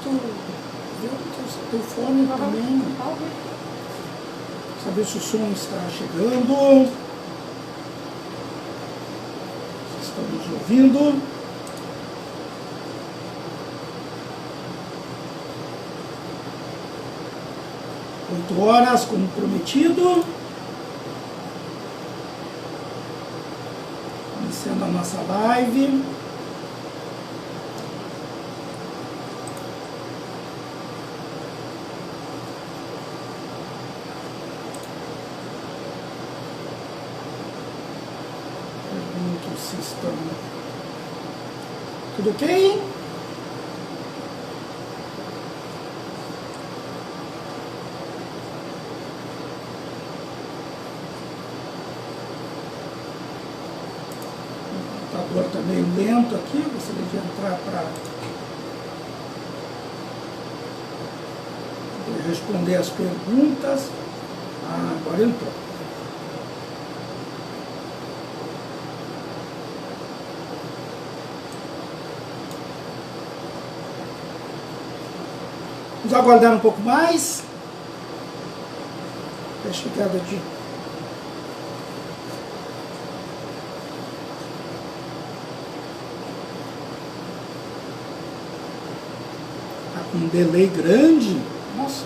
tu vê o teu fone também. Saber se o som está chegando. Se estão nos ouvindo. Oito horas, como prometido. Iniciando a nossa live. Pergunto se estão tudo ok? O computador está meio lento aqui, você deve entrar para responder as perguntas. Ah, agora entrou. Vamos aguardar um pouco mais. A chegada de um delay grande. Nossa.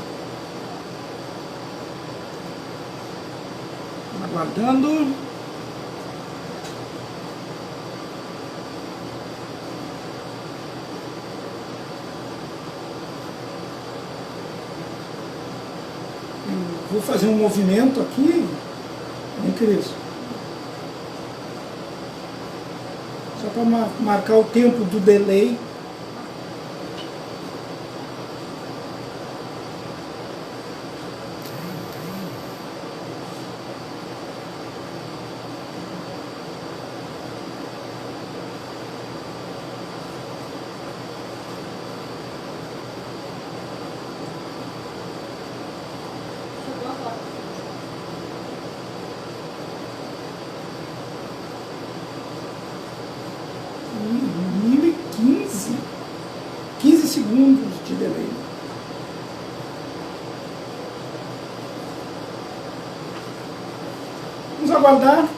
Aguardando. Vou fazer um movimento aqui, hein, Cris? Só para marcar o tempo do delay. Segundos de delay. Vamos aguardar.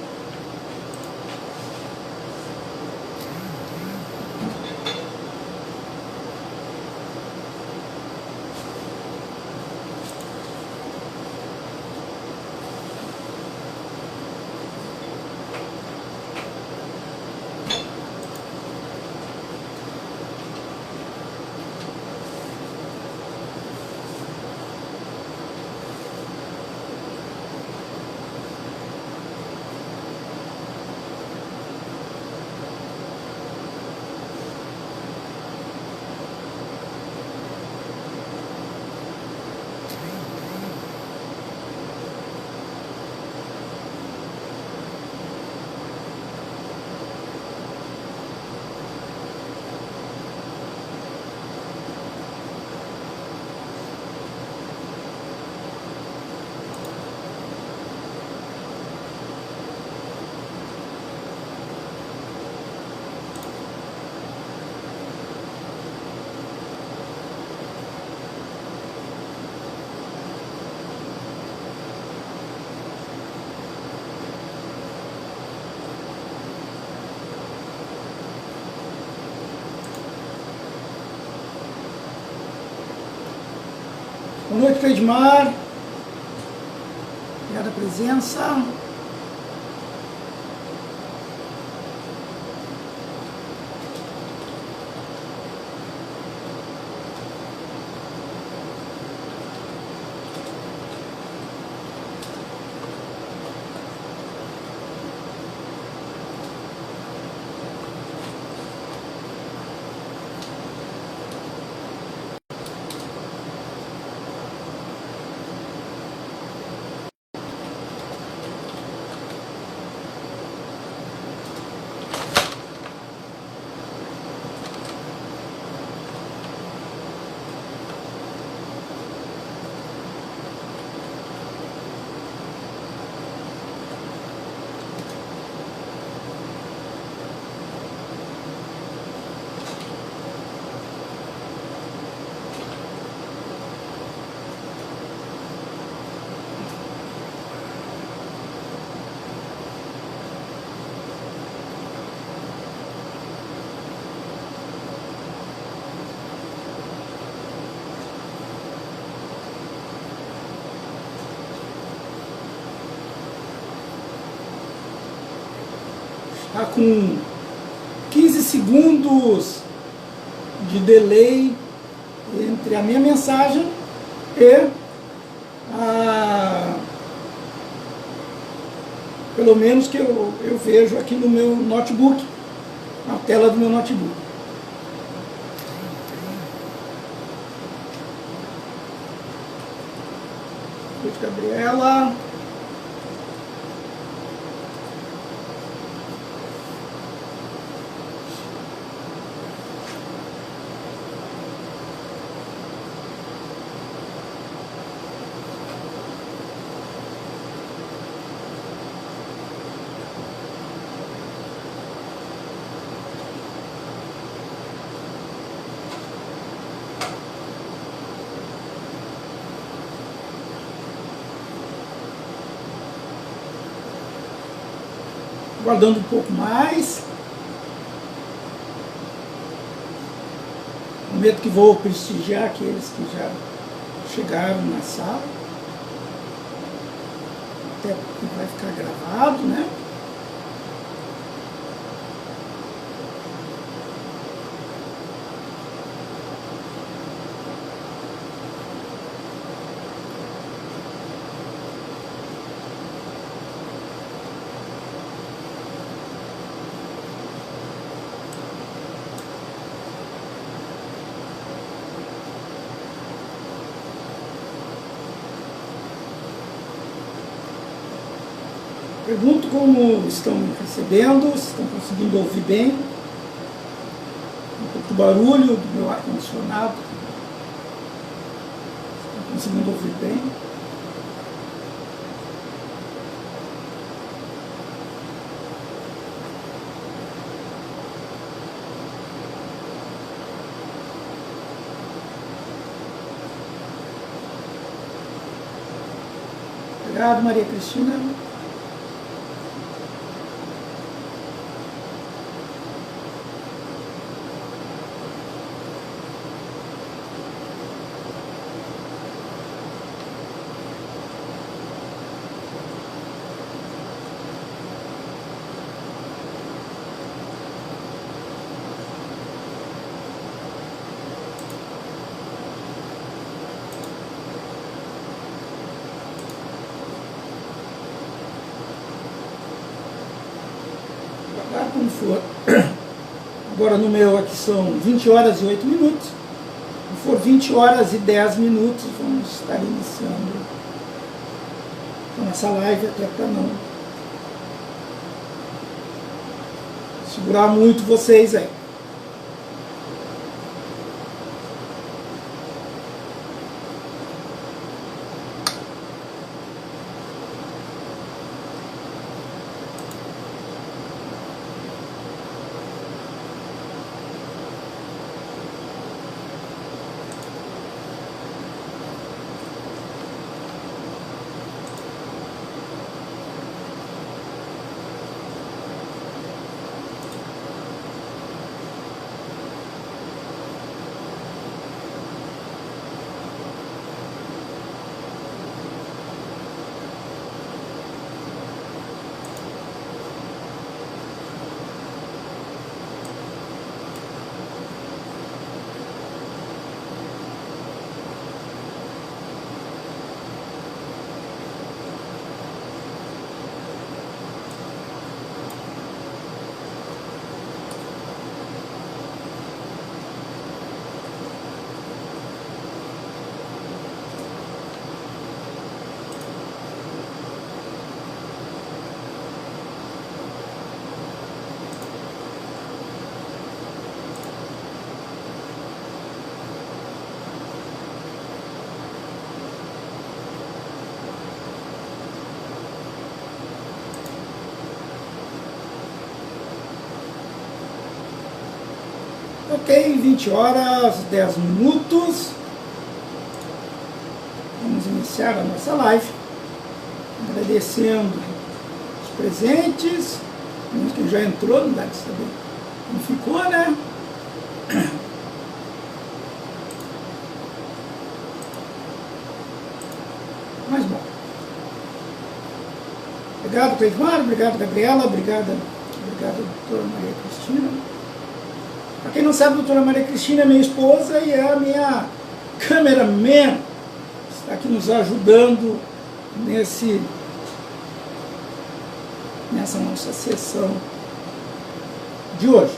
Boa noite, Cleidmar. Obrigada a presença. Está com 15 segundos de delay entre a minha mensagem e pelo menos que eu vejo aqui no meu notebook, na tela do meu notebook. Gabriela. Aguardando um pouco mais. Prometo que vou prestigiar aqueles que já chegaram na sala. Até porque vai ficar gravado, né? Pergunto como estão me recebendo, se estão conseguindo ouvir bem. Um pouco do barulho do meu ar-condicionado. Estão conseguindo ouvir bem. Obrigado, Maria Cristina. Como for. Agora no meu aqui são 20 horas e 8 minutos. Se for 20 horas e 10 minutos, vamos estar iniciando a nossa live, até para não segurar muito vocês aí. Ok, 20 horas, 10 minutos. Vamos iniciar a nossa live. Agradecendo os presentes. Quem já entrou, não dá de saber como ficou, né? Mas bom. Obrigado, Cleidmar. Obrigado, Gabriela. Obrigado, Obrigado, doutora Maria Cristina. Para quem não sabe, a doutora Maria Cristina é minha esposa e é a minha cameraman. Está aqui nos ajudando nessa nossa sessão de hoje.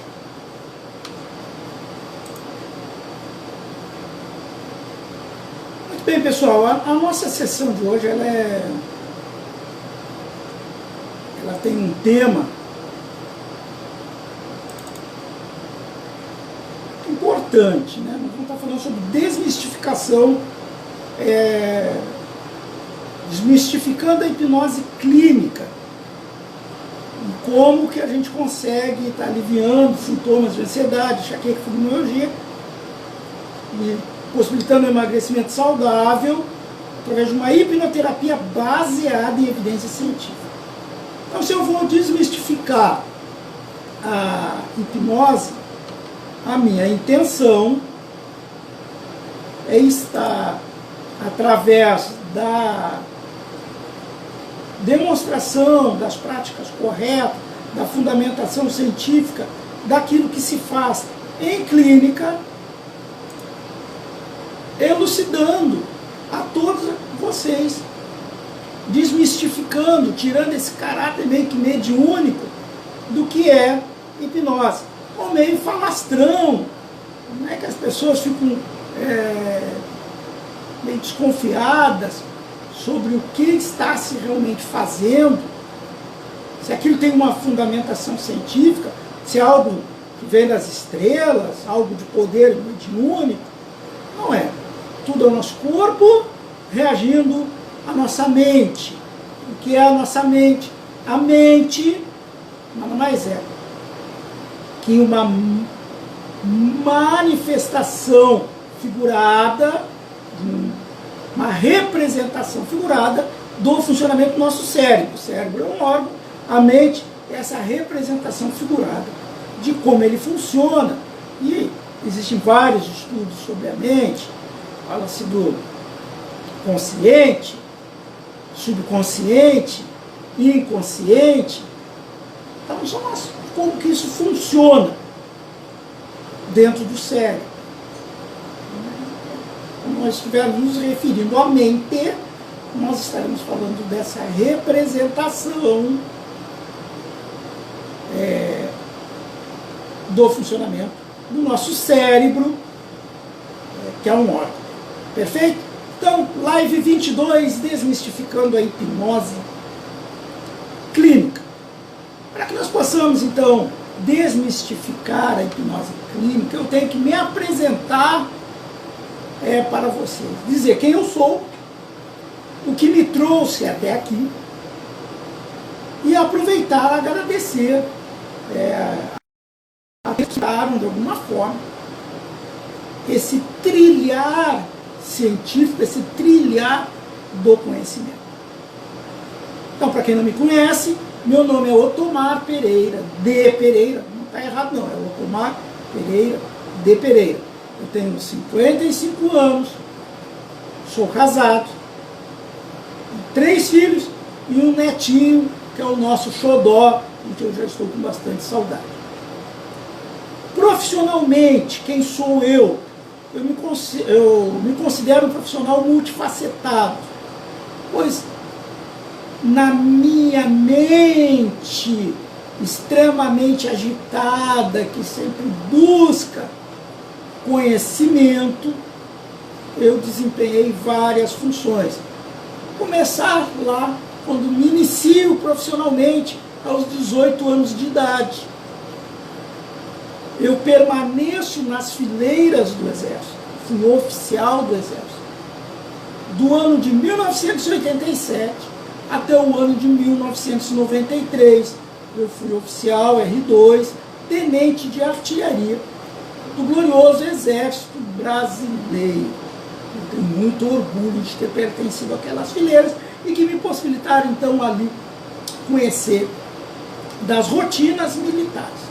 Muito bem, pessoal, a nossa sessão de hoje ela tem um tema importante, né? Nós vamos estar falando sobre desmistificação, desmistificando a hipnose clínica e como que a gente consegue estar aliviando sintomas de ansiedade, enxaqueca, fibromialgia e possibilitando um emagrecimento saudável através de uma hipnoterapia baseada em evidência científica. Então, se eu vou desmistificar a hipnose, a minha intenção é estar, através da demonstração das práticas corretas, da fundamentação científica, daquilo que se faz em clínica, elucidando a todos vocês, desmistificando, tirando esse caráter meio que mediúnico do que é hipnose. Ou meio falastrão, né, que as pessoas ficam meio desconfiadas sobre o que está se realmente fazendo, se aquilo tem uma fundamentação científica, se é algo que vem das estrelas, algo de poder mediúnico. Não é. Tudo é o nosso corpo reagindo à nossa mente. O que é a nossa mente? A mente nada mais é que uma manifestação figurada, uma representação figurada do funcionamento do nosso cérebro. O cérebro é um órgão, a mente é essa representação figurada de como ele funciona. E existem vários estudos sobre a mente, fala-se do consciente, subconsciente, inconsciente. Então, são como que isso funciona dentro do cérebro. Quando nós estivermos nos referindo à mente, nós estaremos falando dessa representação do funcionamento do nosso cérebro, que é um órgão. Perfeito? Então, live 22, desmistificando a hipnose clínica. Para que nós possamos, então, desmistificar a hipnose clínica, eu tenho que me apresentar para vocês. Dizer quem eu sou, o que me trouxe até aqui, e aproveitar, agradecer, acreditaram de alguma forma, esse trilhar científico, esse trilhar do conhecimento. Então, para quem não me conhece, meu nome é Otomar Pereira, de Pereira, não está errado não, é Otomar Pereira, de Pereira. Eu tenho 55 anos, sou casado, 3 filhos e um netinho, que é o nosso xodó, em que eu já estou com bastante saudade. Profissionalmente, quem sou eu? Eu me considero um profissional multifacetado, pois na minha mente extremamente agitada, que sempre busca conhecimento, eu desempenhei várias funções. Começar lá, quando me inicio profissionalmente, aos 18 anos de idade. Eu permaneço nas fileiras do Exército, fui oficial do Exército, do ano de 1987 até o ano de 1993. Eu fui oficial R2, tenente de artilharia do glorioso Exército Brasileiro. Eu tenho muito orgulho de ter pertencido àquelas fileiras e que me possibilitaram, então, ali conhecer das rotinas militares.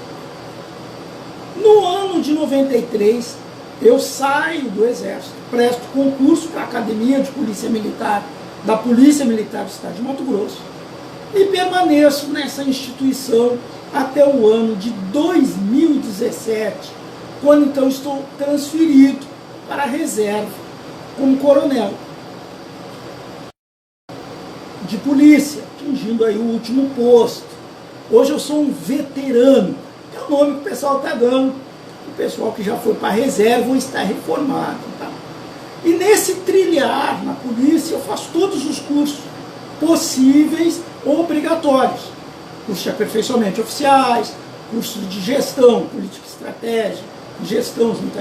No ano de 93, eu saio do Exército, presto concurso para a Academia de Polícia Militar, da Polícia Militar do Estado de Mato Grosso, e permaneço nessa instituição até o ano de 2017, quando então estou transferido para a reserva como coronel de polícia, atingindo aí o último posto. Hoje eu sou um veterano, que é o nome que o pessoal está dando, o pessoal que já foi para a reserva ou está reformado. Tá? E nesse trilhar na polícia eu faço todos os cursos possíveis ou obrigatórios. Cursos de aperfeiçoamento de oficiais, cursos de gestão, política e estratégia, gestão junto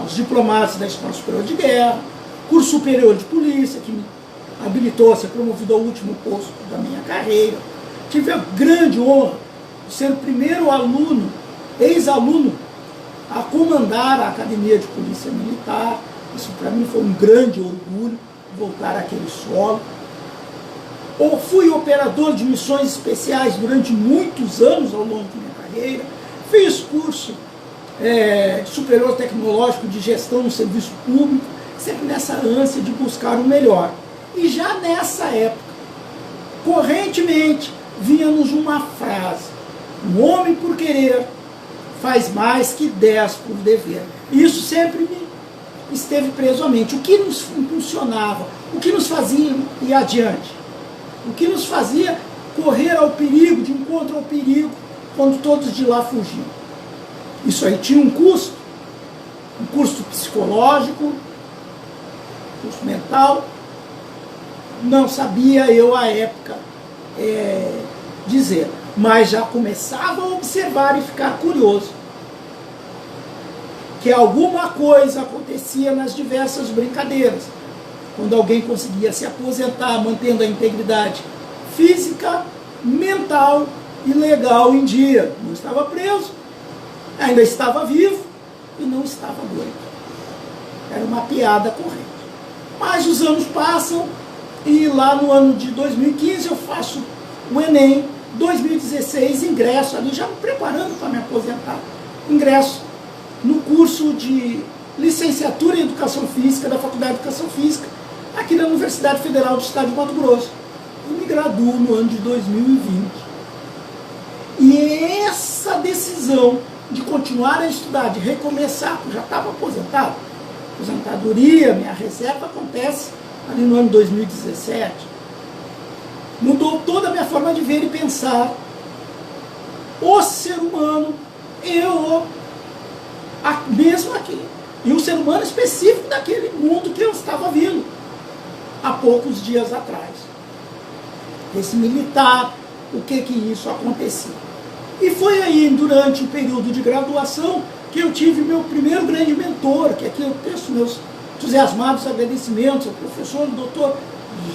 aos diplomatas da Escola Superior de Guerra, curso superior de polícia, que me habilitou a ser promovido ao último posto da minha carreira. Tive a grande honra de ser o primeiro aluno, ex-aluno, a comandar a Academia de Polícia Militar. Isso para mim foi um grande orgulho, voltar àquele solo. Ou fui operador de missões especiais durante muitos anos ao longo da minha carreira. Fiz curso de superior tecnológico de gestão no serviço público, sempre nessa ânsia de buscar o melhor. E já nessa época, correntemente, vinha-nos uma frase: um homem por querer faz mais que 10 por dever. E isso sempre me esteve preso à mente. O que nos impulsionava, o que nos fazia ir adiante, o que nos fazia correr ao perigo, de encontro ao perigo, quando todos de lá fugiam. Isso aí tinha um custo psicológico, um custo mental. Não sabia eu à época dizer, mas já começava a observar e ficar curioso que alguma coisa acontecia nas diversas brincadeiras, quando alguém conseguia se aposentar mantendo a integridade física, mental e legal em dia. Não estava preso, ainda estava vivo e não estava doido. Era uma piada corrente. Mas os anos passam e lá no ano de 2015 eu faço o Enem, 2016 ingresso ali, já me preparando para me aposentar, ingresso no curso de licenciatura em Educação Física da Faculdade de Educação Física, aqui na Universidade Federal do Estado de Mato Grosso. E me graduo no ano de 2020. E essa decisão de continuar a estudar, de recomeçar, porque eu já estava aposentado, aposentadoria, minha reserva acontece ali no ano 2017, mudou toda a minha forma de ver e pensar o ser humano mesmo aqui, e um ser humano específico daquele mundo que eu estava vindo há poucos dias atrás. Esse militar, o que isso acontecia. E foi aí, durante o período de graduação, que eu tive meu primeiro grande mentor, que aqui eu peço meus entusiasmados agradecimentos ao professor Dr.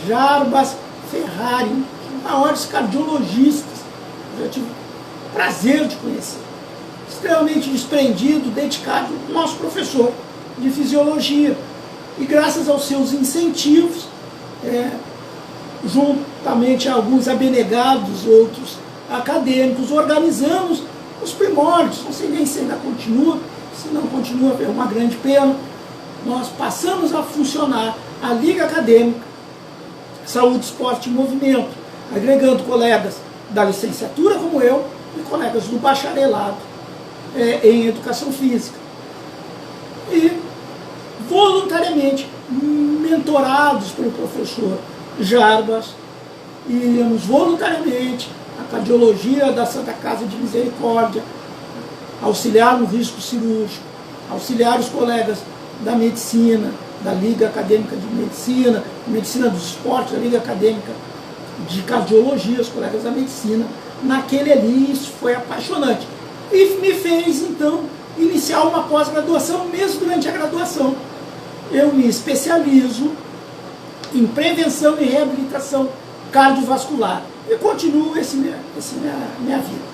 Jarbas Ferrari, um dos maiores cardiologistas que eu tive o prazer de conhecer. Extremamente desprendido, dedicado, nosso professor de fisiologia. E graças aos seus incentivos, juntamente a alguns abnegados, outros acadêmicos, organizamos os primórdios, não sei nem se ainda continua, se não continua é uma grande pena. Nós passamos a funcionar a Liga Acadêmica Saúde, Esporte e Movimento, agregando colegas da licenciatura como eu e colegas do bacharelado em Educação Física. E voluntariamente, mentorados pelo professor Jarbas, íamos voluntariamente à cardiologia da Santa Casa de Misericórdia, auxiliar no risco cirúrgico, auxiliar os colegas da medicina, da Liga Acadêmica de Medicina, Medicina dos Esportes, da Liga Acadêmica de Cardiologia, os colegas da medicina, naquele ali. Isso foi apaixonante. E me fez, então, iniciar uma pós-graduação, mesmo durante a graduação. Eu me especializo em prevenção e reabilitação cardiovascular. E continuo minha vida.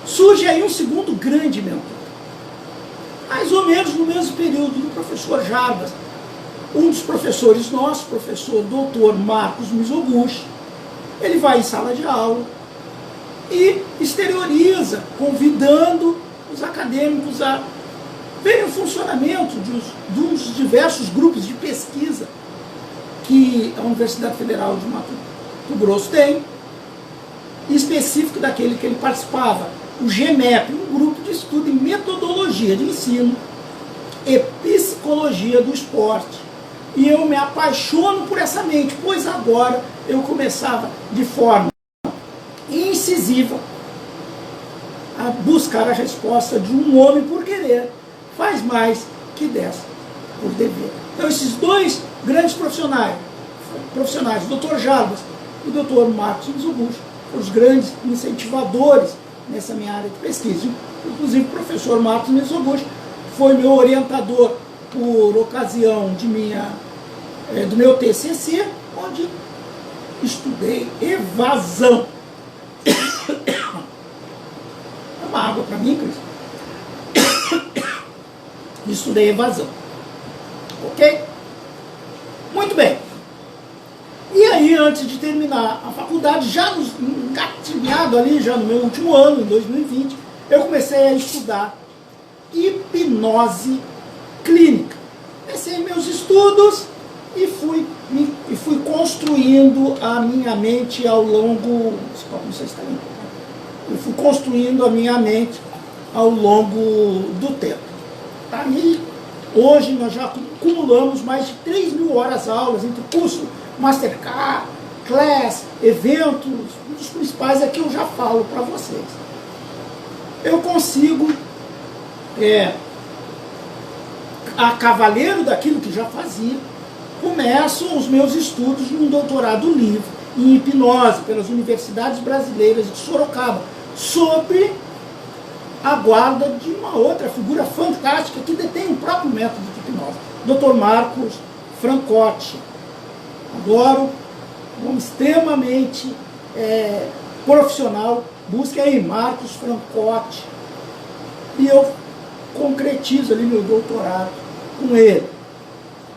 Surge aí um segundo grande mentor. Mais ou menos no mesmo período do professor Jarbas, um dos professores nossos, professor Dr. Marcos Mizoguchi, ele vai em sala de aula e exterioriza, convidando os acadêmicos a verem o funcionamento dos diversos grupos de pesquisa que a Universidade Federal de Mato Grosso tem, específico daquele que ele participava, o GMEP, um grupo de estudo em metodologia de ensino e psicologia do esporte. E eu me apaixono por essa mente, pois agora eu começava de forma incisiva a buscar a resposta de um homem por querer faz mais que 10 por dever. Então esses dois grandes profissionais, o Dr. Jarbas e o Dr. Marcos Mizoguchi, foram os grandes incentivadores nessa minha área de pesquisa. Inclusive o professor Marcos Mizoguchi foi meu orientador por ocasião de do meu TCC, onde estudei evasão. Uma água para mim, Cris? Estudei evasão. Ok? Muito bem. E aí, antes de terminar a faculdade, já engatilhado ali, já no meu último ano, em 2020, eu comecei a estudar hipnose clínica. Comecei meus estudos e fui construindo a minha mente ao longo... Não sei se está limpo. Eu fui construindo a minha mente ao longo do tempo. Aí, hoje nós já acumulamos mais de 3.000 horas aulas entre curso, Mastercard, Class, eventos, um dos principais é que eu já falo para vocês. Eu consigo, a cavaleiro daquilo que já fazia, começo os meus estudos num doutorado livre em hipnose pelas universidades brasileiras de Sorocaba, sob a guarda de uma outra figura fantástica que detém o próprio método de hipnose, Dr. Marcos Francotti. Adoro, um homem extremamente profissional, busque aí Marcos Francotti. E eu concretizo ali meu doutorado com ele.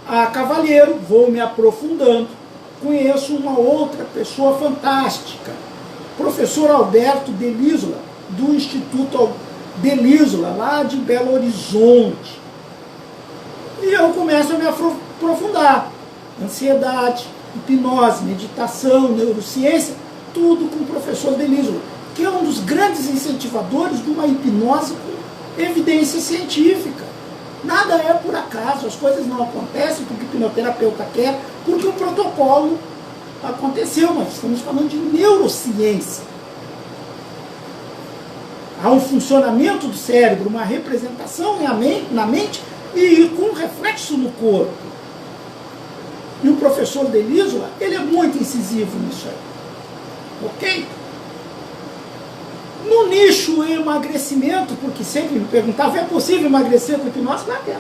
A cavalheiro, vou me aprofundando, conheço uma outra pessoa fantástica, professor Alberto Delísola, do Instituto Delísola, lá de Belo Horizonte. E eu começo a me aprofundar. Ansiedade, hipnose, meditação, neurociência, tudo com o professor Delísola, que é um dos grandes incentivadores de uma hipnose com evidência científica. Nada é por acaso, as coisas não acontecem porque o hipnoterapeuta quer, porque o protocolo aconteceu, mas estamos falando de neurociência. Há um funcionamento do cérebro, uma representação na mente e com reflexo no corpo. E o professor Delísola, ele é muito incisivo nisso aí. Ok? No nicho emagrecimento, porque sempre me perguntava, é possível emagrecer com hipnose? Claro que é.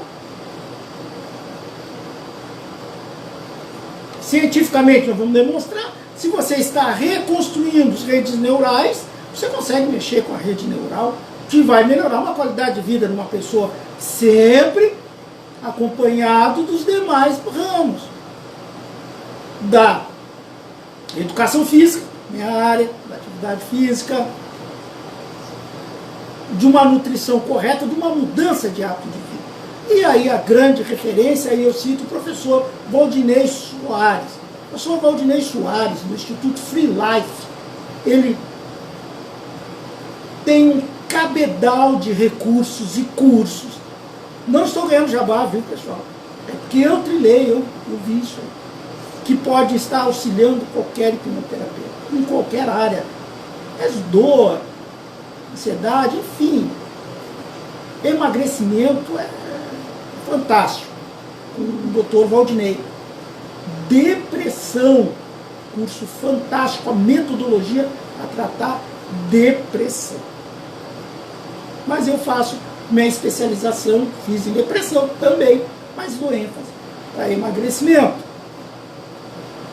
Cientificamente, nós vamos demonstrar, se você está reconstruindo as redes neurais, você consegue mexer com a rede neural, que vai melhorar uma qualidade de vida de uma pessoa, sempre acompanhado dos demais ramos. Da educação física, minha área, da atividade física, de uma nutrição correta, de uma mudança de hábito de vida. E aí a grande referência, aí eu cito o professor Valdinei Soares. O professor Valdinei Soares, do Instituto Free Life, ele tem um cabedal de recursos e cursos. Não estou ganhando jabá, viu, pessoal? É porque eu trilhei, eu vi isso aí, que pode estar auxiliando qualquer hipnoterapeuta, em qualquer área. É dor, ansiedade, enfim. Emagrecimento é fantástico. O Dr. Valdinei. Depressão, curso fantástico, a metodologia a tratar depressão. Mas eu faço minha especialização, fiz em depressão também, mas dou ênfase para emagrecimento.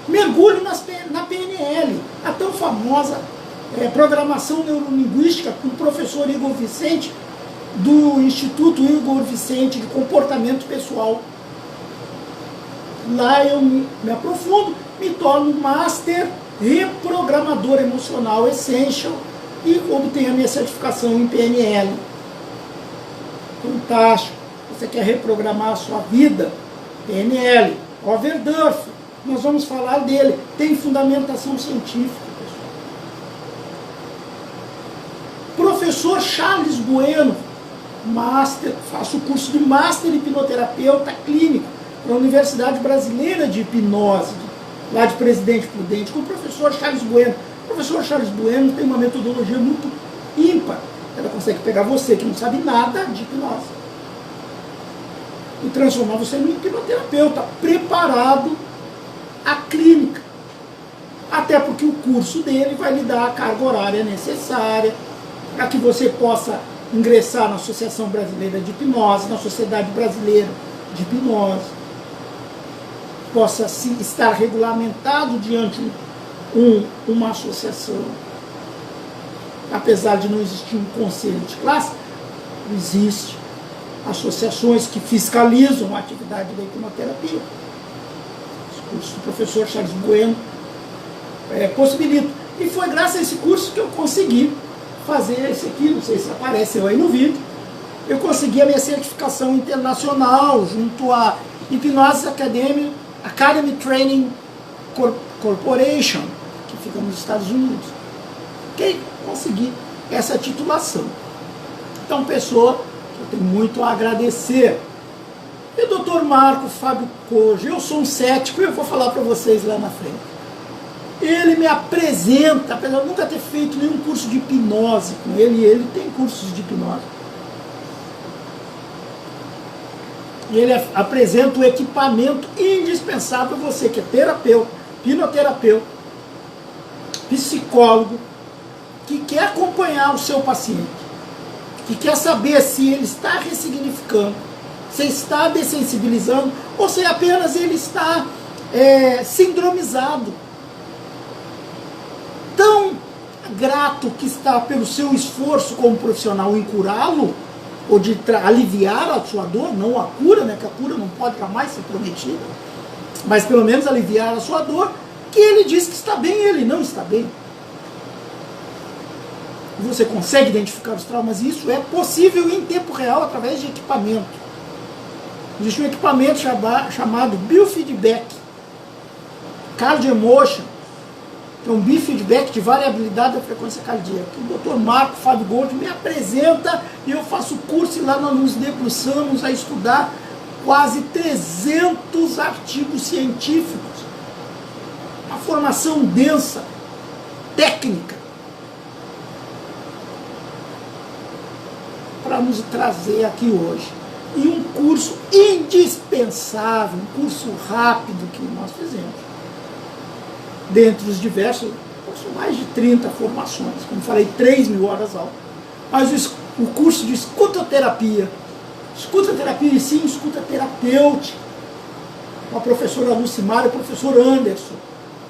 Mergulho na PNL, a tão famosa programação neurolinguística com o professor Igor Vicente, do Instituto Igor Vicente de Comportamento Pessoal. Lá eu me aprofundo, me torno Master Reprogramador Emocional Essential e obtenho a minha certificação em PNL. Fantástico! Você quer reprogramar a sua vida? PNL, Overdorf. Nós vamos falar dele, tem fundamentação científica, pessoal. Professor Charles Bueno, faço o curso de Master Hipnoterapeuta Clínico na Universidade Brasileira de Hipnose, lá de Presidente Prudente, com o professor Charles Bueno. O professor Charles Bueno tem uma metodologia muito ímpar. Ela consegue pegar você que não sabe nada de hipnose e transformar você num hipnoterapeuta preparado à clínica. Até porque o curso dele vai lhe dar a carga horária necessária para que você possa ingressar na Associação Brasileira de Hipnose, na Sociedade Brasileira de Hipnose, possa estar regulamentado diante uma associação. Apesar de não existir um conselho de classe, existe associações que fiscalizam a atividade da hipnoterapia. Os cursos do professor Charles Bueno possibilitam. E foi graças a esse curso que eu consegui fazer esse aqui, não sei se apareceu aí no vídeo, eu consegui a minha certificação internacional junto à Hypnosis Academy Training Corporation, que fica nos Estados Unidos. Ok? Consegui essa titulação. Então, pessoa que eu tenho muito a agradecer. E o Dr. Marco Fábio Cojo, eu sou um cético e eu vou falar para vocês lá na frente. Ele me apresenta, apesar de nunca ter feito nenhum curso de hipnose com ele tem cursos de hipnose. E ele apresenta o equipamento indispensável a você que é terapeuta, hipnoterapeuta, psicólogo, que quer acompanhar o seu paciente, que quer saber se ele está ressignificando, se está dessensibilizando, ou se apenas ele está sindromizado. Tão grato que está pelo seu esforço como profissional em curá-lo, ou de aliviar a sua dor, não a cura, né, que a cura não pode jamais ser prometida, mas pelo menos aliviar a sua dor, que ele diz que está bem e ele não está bem. Você consegue identificar os traumas, e isso é possível em tempo real através de equipamento. Existe um equipamento chamado Biofeedback, Cardio Emotion, que é um biofeedback de variabilidade da frequência cardíaca. O Dr. Marco Fábio Gold me apresenta e eu faço curso, e lá nós nos debruçamos a estudar quase 300 artigos científicos. Uma formação densa, técnica, para nos trazer aqui hoje. E um curso indispensável, um curso rápido que nós fizemos. Dentre os diversos, são mais de 30 formações, como falei, 3.000 horas aula. Mas o curso de escutoterapia e sim, escuta terapêutica, com a professora Lucimara e o professor Anderson,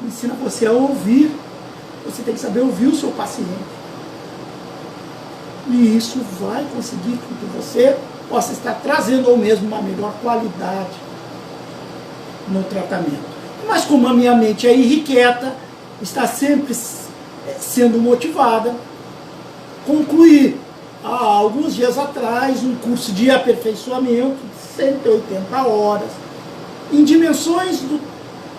ensina você a ouvir. Você tem que saber ouvir o seu paciente. E isso vai conseguir que você possa estar trazendo ao mesmo uma melhor qualidade no tratamento. Mas como a minha mente é irrequieta, está sempre sendo motivada, concluí há alguns dias atrás um curso de aperfeiçoamento, 180 horas, em dimensões do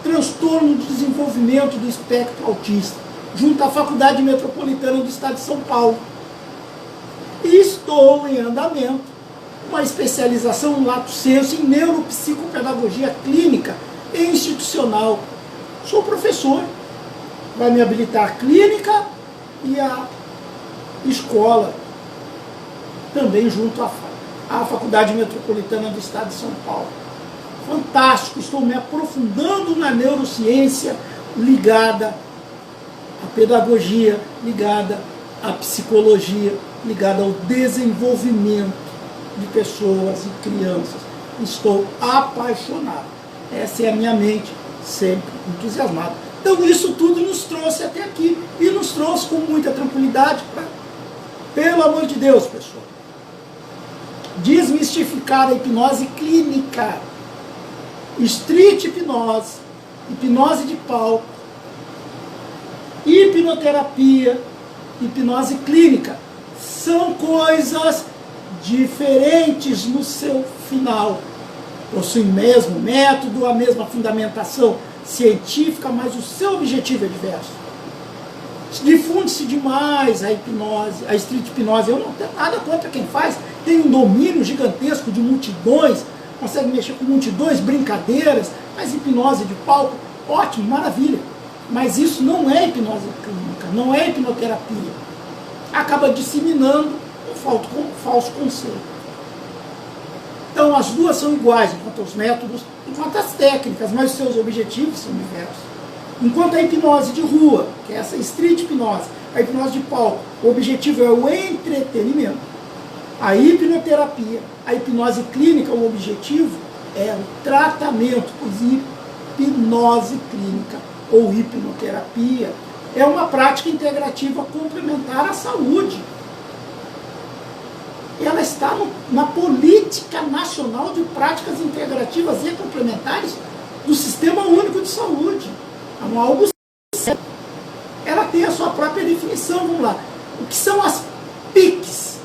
transtorno de desenvolvimento do espectro autista, junto à Faculdade Metropolitana do Estado de São Paulo. E estou em andamento uma especialização lato sensu em neuropsicopedagogia clínica e institucional. Sou professor, vai me habilitar a clínica e a escola, também junto à Faculdade Metropolitana do Estado de São Paulo. Fantástico, estou me aprofundando na neurociência ligada à pedagogia, ligada à psicologia, ligada ao desenvolvimento de pessoas e crianças. Estou apaixonado. Essa é a minha mente, sempre entusiasmada. Então isso tudo nos trouxe até aqui, e nos trouxe com muita tranquilidade, pelo amor de Deus, pessoal, desmistificar a hipnose clínica, street hipnose, hipnose de palco, hipnoterapia, hipnose clínica. São coisas diferentes no seu final. Possui o mesmo método, a mesma fundamentação científica, mas o seu objetivo é diverso. Difunde-se demais a hipnose, a street hipnose. Eu não tenho nada contra quem faz, tem um domínio gigantesco de multidões, consegue mexer com multidões, brincadeiras, mas hipnose de palco, ótimo, maravilha. Mas isso não é hipnose clínica, não é hipnoterapia. Acaba disseminando um falso conceito. Então as duas são iguais enquanto aos métodos, enquanto às técnicas, mas os seus objetivos são diversos. Enquanto a hipnose de rua, que é essa street hipnose, a hipnose de palco, o objetivo é o entretenimento. A hipnoterapia, a hipnose clínica, o objetivo é o tratamento, pois hipnose clínica ou hipnoterapia é uma prática integrativa complementar à saúde. Ela está na Política Nacional de Práticas Integrativas e Complementares do Sistema Único de Saúde. É algo sério. Ela tem a sua própria definição, vamos lá. O que são as PICs?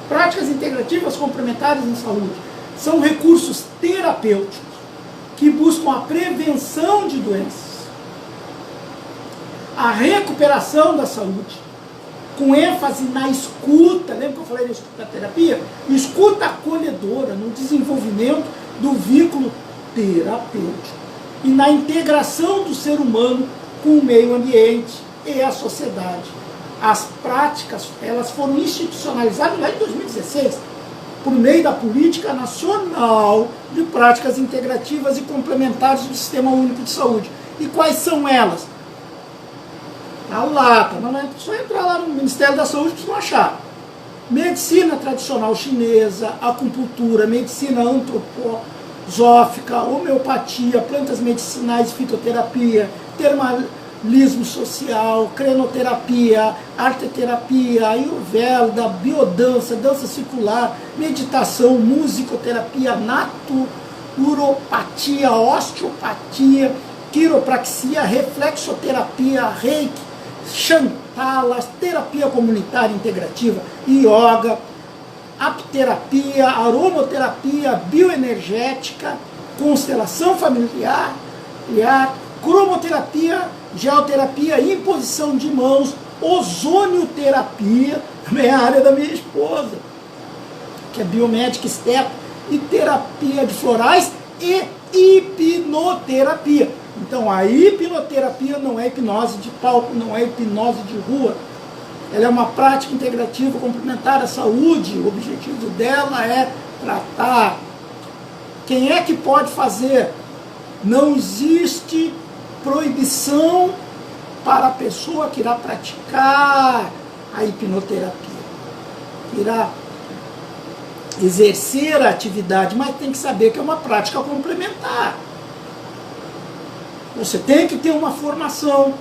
Práticas Integrativas Complementares em Saúde. São recursos terapêuticos que buscam a prevenção de doenças, a recuperação da saúde, com ênfase na escuta, lembra que eu falei da escuta-terapia? Escuta acolhedora, no desenvolvimento do vínculo terapêutico e na integração do ser humano com o meio ambiente e a sociedade. As práticas, elas foram institucionalizadas lá em 2016, por meio da Política Nacional de Práticas Integrativas e Complementares do Sistema Único de Saúde. E quais são elas? Tá lá, só entrar lá no Ministério da Saúde que vocês vão achar. Medicina tradicional chinesa, acupuntura, medicina antroposófica, homeopatia, plantas medicinais, fitoterapia, termalismo social, crenoterapia, arteterapia, ayurveda, biodança, dança circular, meditação, musicoterapia, naturopatia, osteopatia, quiropraxia, reflexoterapia, reiki, Shantala, terapia comunitária integrativa, yoga, apterapia, aromoterapia, bioenergética, constelação familiar, cromoterapia, geoterapia, imposição de mãos, ozonioterapia, também é a área da minha esposa, que é biomédica estética, e terapia de florais e hipnoterapia. Então a hipnoterapia não é hipnose de palco, não é hipnose de rua. Ela é uma prática integrativa complementar à saúde. O objetivo dela é tratar. Quem é que pode fazer? Não existe proibição para a pessoa que irá praticar a hipnoterapia, que irá exercer a atividade, mas tem que saber que é uma prática complementar. Você tem que ter uma formação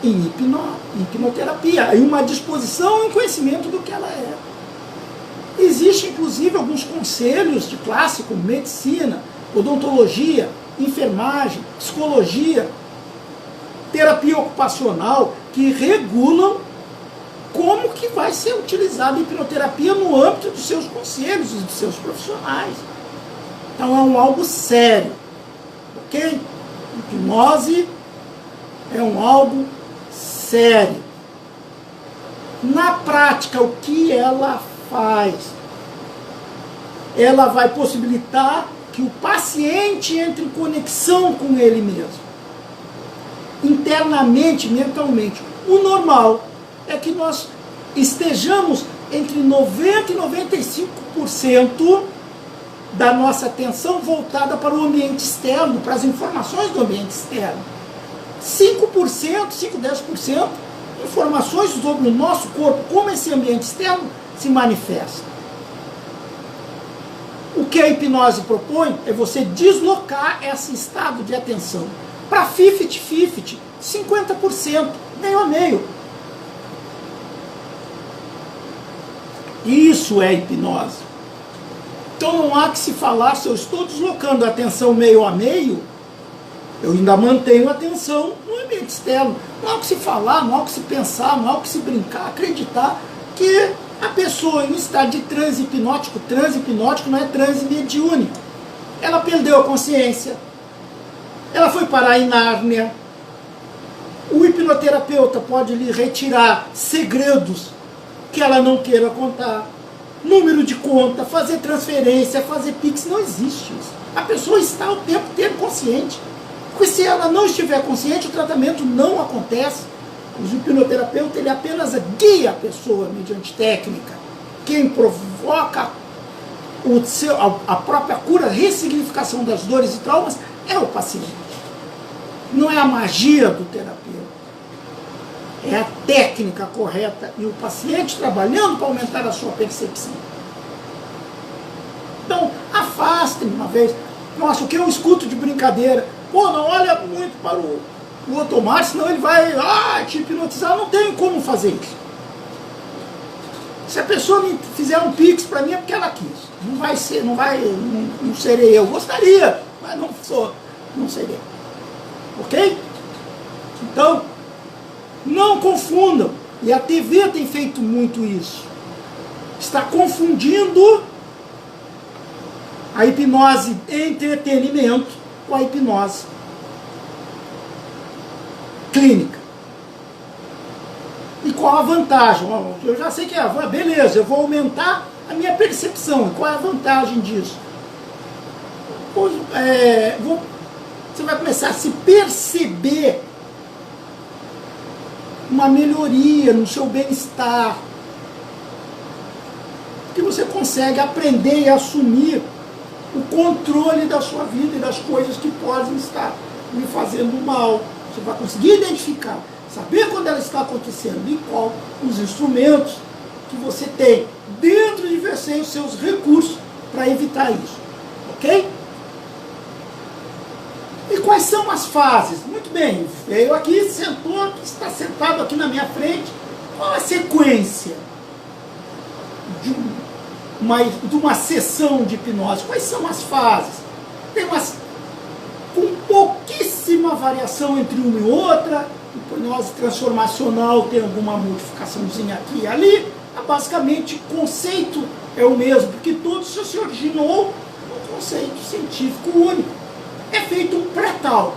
em hipnoterapia, e uma disposição e um conhecimento do que ela é. Existem, inclusive, alguns conselhos de classe, como medicina, odontologia, enfermagem, psicologia, terapia ocupacional, que regulam como que vai ser utilizada a hipnoterapia no âmbito dos seus conselhos e dos seus profissionais. Então é algo sério. Ok? Hipnose é algo sério. Na prática, o que ela faz? Ela vai possibilitar que o paciente entre em conexão com ele mesmo, internamente, mentalmente. O normal é que nós estejamos entre 90% e 95% da nossa atenção voltada para o ambiente externo, para as informações do ambiente externo. 5%, 10% informações sobre o nosso corpo, como esse ambiente externo se manifesta. O que a hipnose propõe é você deslocar esse estado de atenção para 50%, 50%, meio a meio. Isso é hipnose. Então não há que se falar, se eu estou deslocando a atenção meio a meio, eu ainda mantenho a atenção no ambiente externo. Não há o que se falar, não há o que se pensar, não há o que se brincar, acreditar que a pessoa em estado de transe hipnótico não é transe mediúnico. Ela perdeu a consciência, ela foi parar em Nárnia. O hipnoterapeuta pode lhe retirar segredos que ela não queira contar, número de conta, fazer transferência, fazer Pix, não existe isso. A pessoa está o tempo inteiro consciente. Porque se ela não estiver consciente, o tratamento não acontece. O hipnoterapeuta, ele apenas guia a pessoa mediante técnica. Quem provoca a própria cura, ressignificação das dores e traumas, é o paciente. Não é a magia do terapeuta. É a técnica correta e o paciente trabalhando para aumentar a sua percepção. Então, afaste-me uma vez. Nossa, o que eu escuto de brincadeira? Pô, não olha muito para o Otomar, senão ele vai te hipnotizar. Não tenho como fazer isso. Se a pessoa me fizer um pix para mim é porque ela quis. Não vai ser, não serei eu. Gostaria, mas não sou, não serei. Ok? Então, não confundam. E a TV tem feito muito isso. Está confundindo a hipnose entretenimento com a hipnose clínica. E qual a vantagem? Eu já sei que beleza, eu vou aumentar a minha percepção. Qual é a vantagem disso? Você vai começar a se perceber uma melhoria no seu bem-estar. Que você consegue aprender e assumir o controle da sua vida e das coisas que podem estar lhe fazendo mal. Você vai conseguir identificar, saber quando ela está acontecendo e qual os instrumentos que você tem dentro de você, os seus recursos para evitar isso. Ok? E quais são as fases? Muito bem, veio aqui, sentou, está sentado aqui na minha frente. Qual a sequência de uma sessão de hipnose? Quais são as fases? Tem umas com pouquíssima variação entre uma e outra. Hipnose transformacional tem alguma modificaçãozinha aqui e ali. Basicamente, o conceito é o mesmo, porque tudo se originou num conceito científico único. É feito um pré-talk.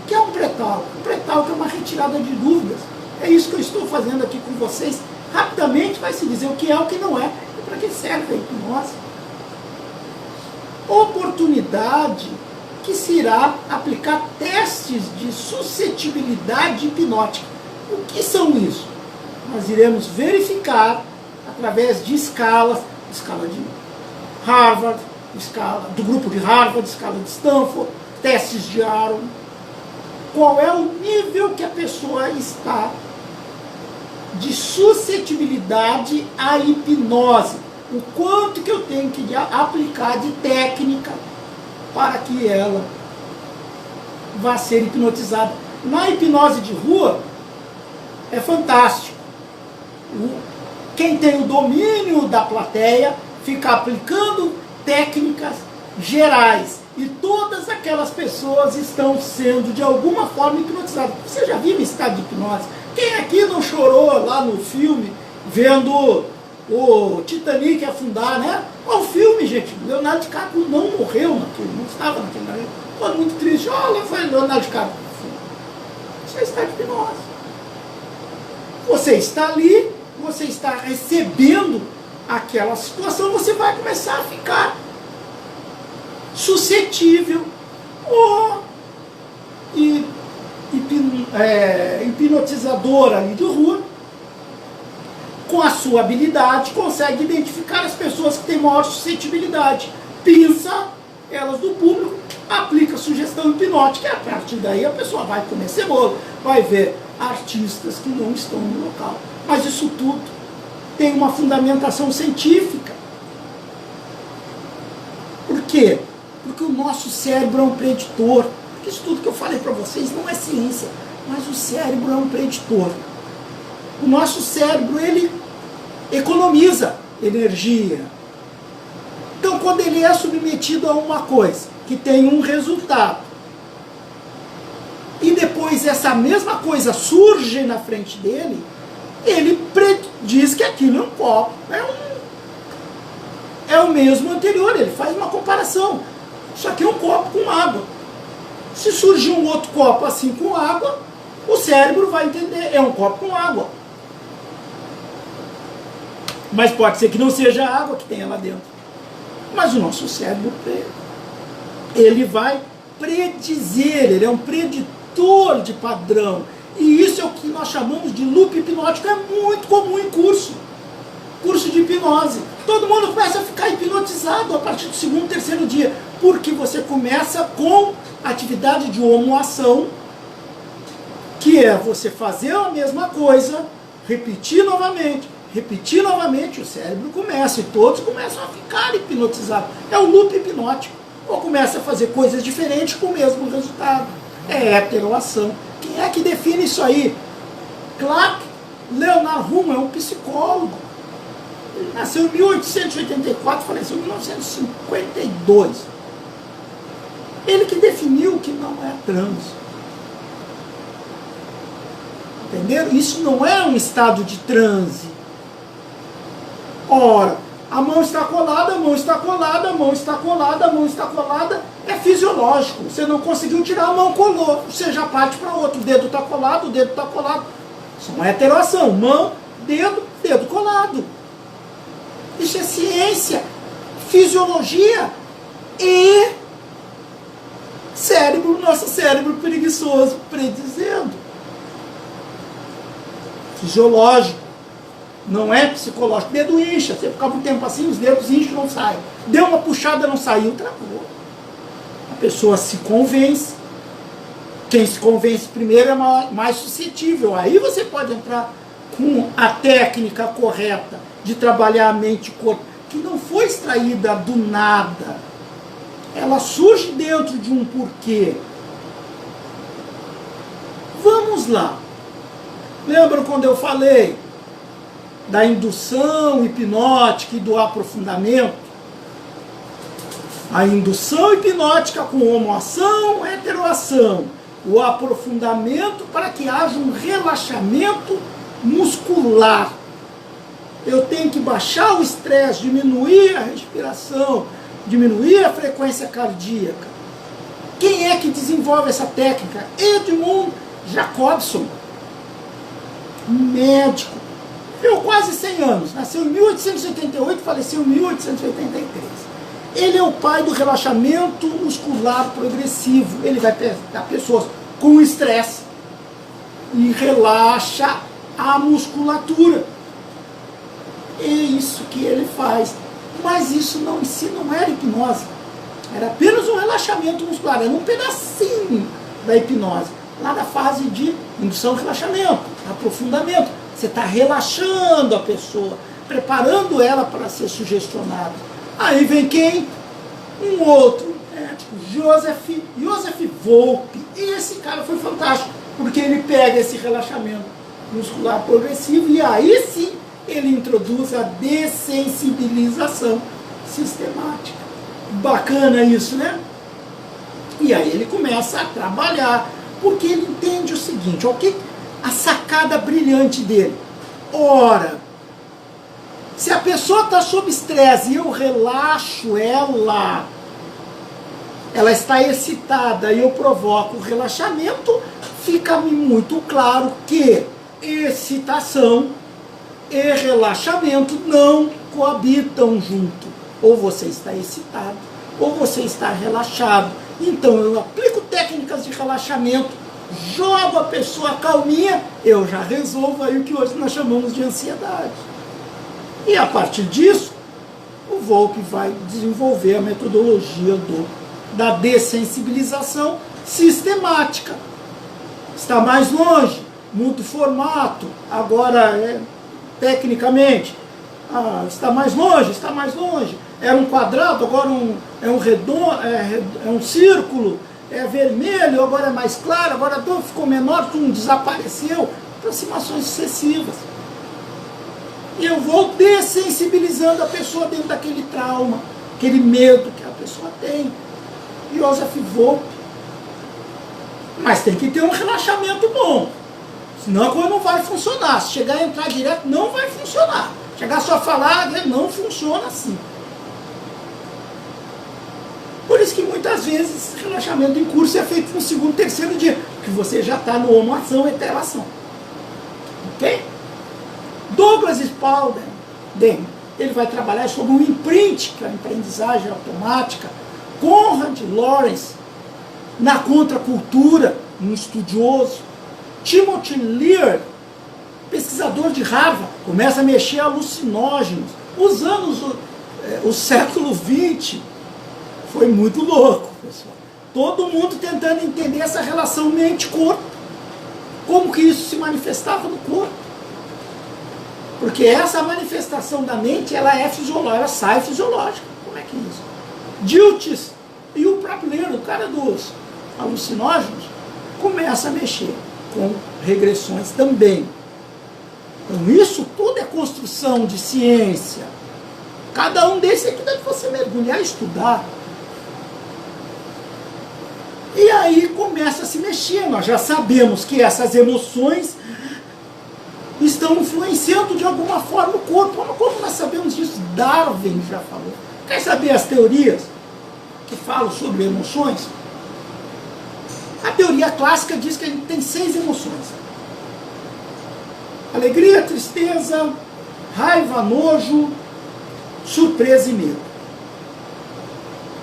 O que é um pré-talk? Um pré-talk é uma retirada de dúvidas. É isso que eu estou fazendo aqui com vocês. Rapidamente vai se dizer o que é, o que não é, e para que serve a hipnose. Oportunidade que se irá aplicar testes de suscetibilidade hipnótica. O que são isso? Nós iremos verificar através de escalas, escala de Harvard, escala do grupo de Harvard, escala de Stanford, testes de Aaron, qual é o nível que a pessoa está de suscetibilidade à hipnose, o quanto que eu tenho que aplicar de técnica para que ela vá ser hipnotizada. Na hipnose de rua é fantástico. Quem tem o domínio da plateia fica aplicando técnicas gerais e todas aquelas pessoas estão sendo de alguma forma hipnotizadas. Você já viu estado de hipnose? Quem aqui não chorou lá no filme vendo o Titanic afundar, né? Qual filme, gente? Leonardo DiCaprio não morreu naquele, não estava naquele navio. Foi muito triste. Olha, foi Leonardo DiCaprio. Isso é estado de hipnose. Você está ali, você está recebendo aquela situação, você vai começar a ficar suscetível ou hipnotizador ali de rua, com a sua habilidade, consegue identificar as pessoas que têm maior suscetibilidade, pinça elas do público, aplica sugestão hipnótica, e a partir daí a pessoa vai comer cebola, vai ver artistas que não estão no local. Mas isso tudo tem uma fundamentação científica. Por quê? Porque o nosso cérebro é um preditor. Porque isso tudo que eu falei para vocês não é ciência, mas o cérebro é um preditor. O nosso cérebro, ele economiza energia. Então, quando ele é submetido a uma coisa que tem um resultado, e depois essa mesma coisa surge na frente dele, ele diz que aquilo é um copo, é o mesmo anterior, ele faz uma comparação. Isso aqui é um copo com água. Se surgir um outro copo assim com água, O cérebro vai entender, é um copo com água. Mas pode ser que não seja a água que tenha lá dentro. Mas o nosso cérebro, ele vai predizer, ele é um preditor de padrão. E isso é o que nós chamamos de loop hipnótico, é muito comum em curso de hipnose. Todo mundo começa a ficar hipnotizado a partir do segundo, terceiro dia, porque você começa com atividade de homoação, que é você fazer a mesma coisa, repetir novamente, o cérebro começa, e todos começam a ficar hipnotizados. É o loop hipnótico. Ou começa a fazer coisas diferentes com o mesmo resultado. É heteroação. Quem é que define isso aí? Clark Leonard Hume é um psicólogo. Ele nasceu em 1884, faleceu em 1952. Ele que definiu que não é transe. Entenderam? Isso não é um estado de transe. Ora, a mão está colada, a mão está colada, a mão está colada, a mão está colada, é fisiológico. Você não conseguiu tirar, a mão colou, você já parte para outro. O dedo está colado, o dedo está colado. Isso é uma heteroação. Mão, dedo, dedo colado. Isso é ciência, fisiologia e cérebro, nosso cérebro preguiçoso, predizendo. Fisiológico, não é psicológico. Dedo incha, você ficava um tempo assim, os dedos incham, não saem. Deu uma puxada, não saiu, travou. A pessoa se convence. Quem se convence primeiro é mais suscetível. Aí você pode entrar com a técnica correta de trabalhar a mente e corpo, que não foi extraída do nada. Ela surge dentro de um porquê. Vamos lá. Lembram quando eu falei da indução hipnótica e do aprofundamento? A indução hipnótica com homoação, heteroação. O aprofundamento para que haja um relaxamento muscular. Eu tenho que baixar o estresse, diminuir a respiração, diminuir a frequência cardíaca. Quem é que desenvolve essa técnica? Edmund Jacobson, médico. Viveu quase 100 anos. Nasceu em 1888 e faleceu em 1883. Ele é o pai do relaxamento muscular progressivo. Ele vai pegar pessoas com estresse e relaxa a musculatura. É isso que ele faz. Mas isso não, em si não era hipnose. Era apenas um relaxamento muscular. Era um pedacinho da hipnose. Lá da fase de indução e relaxamento, aprofundamento. Você está relaxando a pessoa, preparando ela para ser sugestionada. Aí vem quem? Um outro médico, Joseph Volpe. E esse cara foi fantástico, porque ele pega esse relaxamento muscular progressivo e aí sim ele introduz a dessensibilização sistemática. Bacana isso, né? E aí ele começa a trabalhar, porque ele entende o seguinte, ok? A sacada brilhante dele. Ora, se a pessoa está sob estresse e eu relaxo ela está excitada e eu provoco o relaxamento, fica-me muito claro que excitação e relaxamento não coabitam junto. Ou você está excitado, ou você está relaxado. Então eu aplico técnicas de relaxamento, jogo a pessoa calminha, eu já resolvo aí o que hoje nós chamamos de ansiedade. E a partir disso, o Volpe vai desenvolver a metodologia da dessensibilização sistemática. Está mais longe, muda o formato, agora tecnicamente, está mais longe, era um quadrado, agora é um redondo, é um círculo, é vermelho, agora é mais claro, agora a dor ficou menor, desapareceu, aproximações sucessivas. E eu vou dessensibilizando a pessoa dentro daquele trauma, aquele medo que a pessoa tem. Joseph Volpe. Mas tem que ter um relaxamento bom, senão a coisa não vai funcionar. Se chegar a entrar direto, não vai funcionar. Chegar só a falar, não funciona assim. Por isso que muitas vezes relaxamento em curso é feito no segundo, terceiro dia. Porque que você já está no homo-ação, etera-ação. Ok? Douglas Spalding, ele vai trabalhar sobre o imprint, que é a aprendizagem automática. Conrad Lorenz, na contracultura, um estudioso. Timothy Lear, pesquisador de Harvard, começa a mexer alucinógenos. O século XX foi muito louco, pessoal. Todo mundo tentando entender essa relação mente-corpo. Como que isso se manifestava no corpo. Porque essa manifestação da mente, ela é fisiológica, ela sai fisiológica. Como é que é isso? Dilthey e o próprio Lear, o cara dos alucinógenos, começa a mexer com regressões também. Então isso tudo é construção de ciência. Cada um desses aqui deve você mergulhar e estudar. E aí começa a se mexer. Nós já sabemos que essas emoções estão influenciando de alguma forma o corpo. Como nós sabemos disso? Darwin já falou. Quer saber as teorias que falam sobre emoções? A teoria clássica diz que a gente tem 6 emoções: alegria, tristeza, raiva, nojo, surpresa e medo.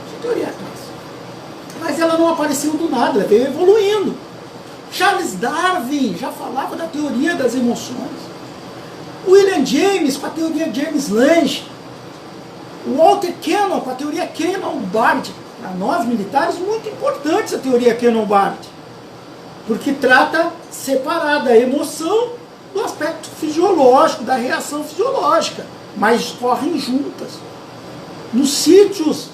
Essa é a teoria clássica. Mas ela não apareceu do nada, ela veio evoluindo. Charles Darwin já falava da teoria das emoções. William James com a teoria James-Lange. Walter Cannon com a teoria Cannon-Bard. Para nós militares, muito importante essa teoria Cannon-Bard. Porque trata separada a emoção do aspecto fisiológico, da reação fisiológica. Mas correm juntas. Nos sítios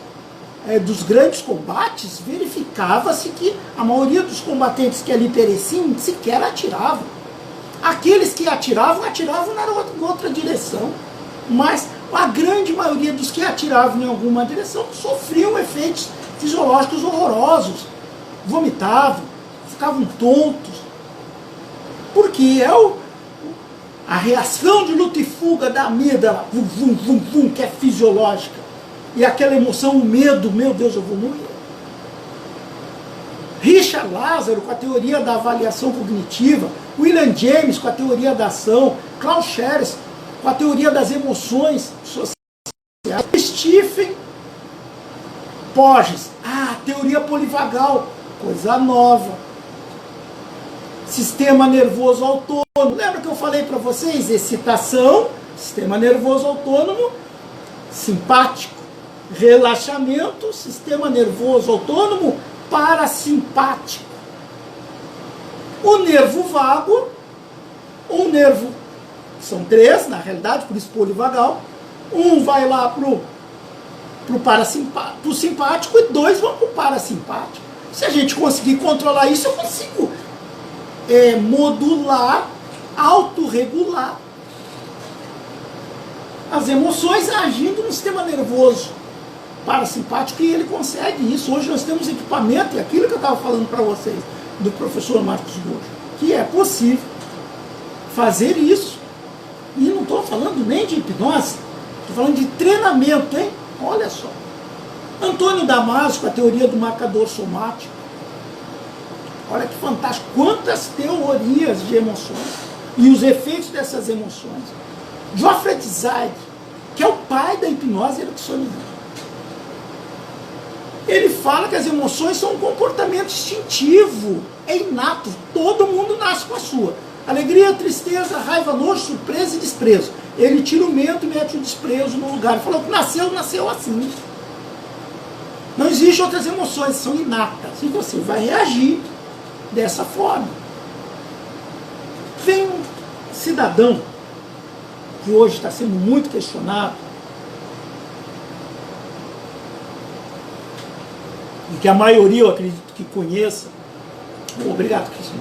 dos grandes combates, verificava-se que a maioria dos combatentes que ali pereciam sequer atiravam. Aqueles que atiravam na outra direção, mas a grande maioria dos que atiravam em alguma direção sofriam efeitos fisiológicos horrorosos, vomitavam, ficavam tontos, porque a reação de luta e fuga da amígdala, que é fisiológica, e aquela emoção, o medo, meu Deus, eu vou morrer. Richard Lázaro com a teoria da avaliação cognitiva, William James com a teoria da ação, Klaus Scheres com a teoria das emoções sociais, Stephen Porges, teoria polivagal, coisa nova. Sistema nervoso autônomo, lembra que eu falei para vocês? Excitação, sistema nervoso autônomo, simpático. Relaxamento, sistema nervoso autônomo, parasimpático. O nervo vago, são 3, na realidade, por isso polivagal. Um vai lá pro simpático e 2 vão pro parasimpático. Se a gente conseguir controlar isso, eu consigo modular, autorregular as emoções agindo no sistema nervoso parasimpático, e ele consegue isso. Hoje nós temos equipamento, e aquilo que eu estava falando para vocês, do professor Marcos Gojo, que é possível fazer isso. E não estou falando nem de hipnose, estou falando de treinamento, hein? Olha só. Antônio Damasio, com a teoria do marcador somático. Olha que fantástico, quantas teorias de emoções e os efeitos dessas emoções. Geoffrey Zeig, que é o pai da hipnose ericksoniana. Ele fala que as emoções são um comportamento instintivo, é inato, todo mundo nasce com a sua. Alegria, tristeza, raiva, nojo, surpresa e desprezo. Ele tira o medo e mete o desprezo no lugar. Ele falou que nasceu assim. Não existem outras emoções, são inatas. E você vai reagir dessa forma. Vem um cidadão que hoje está sendo muito questionado, e que a maioria, eu acredito que conheça, obrigado, Cristiano,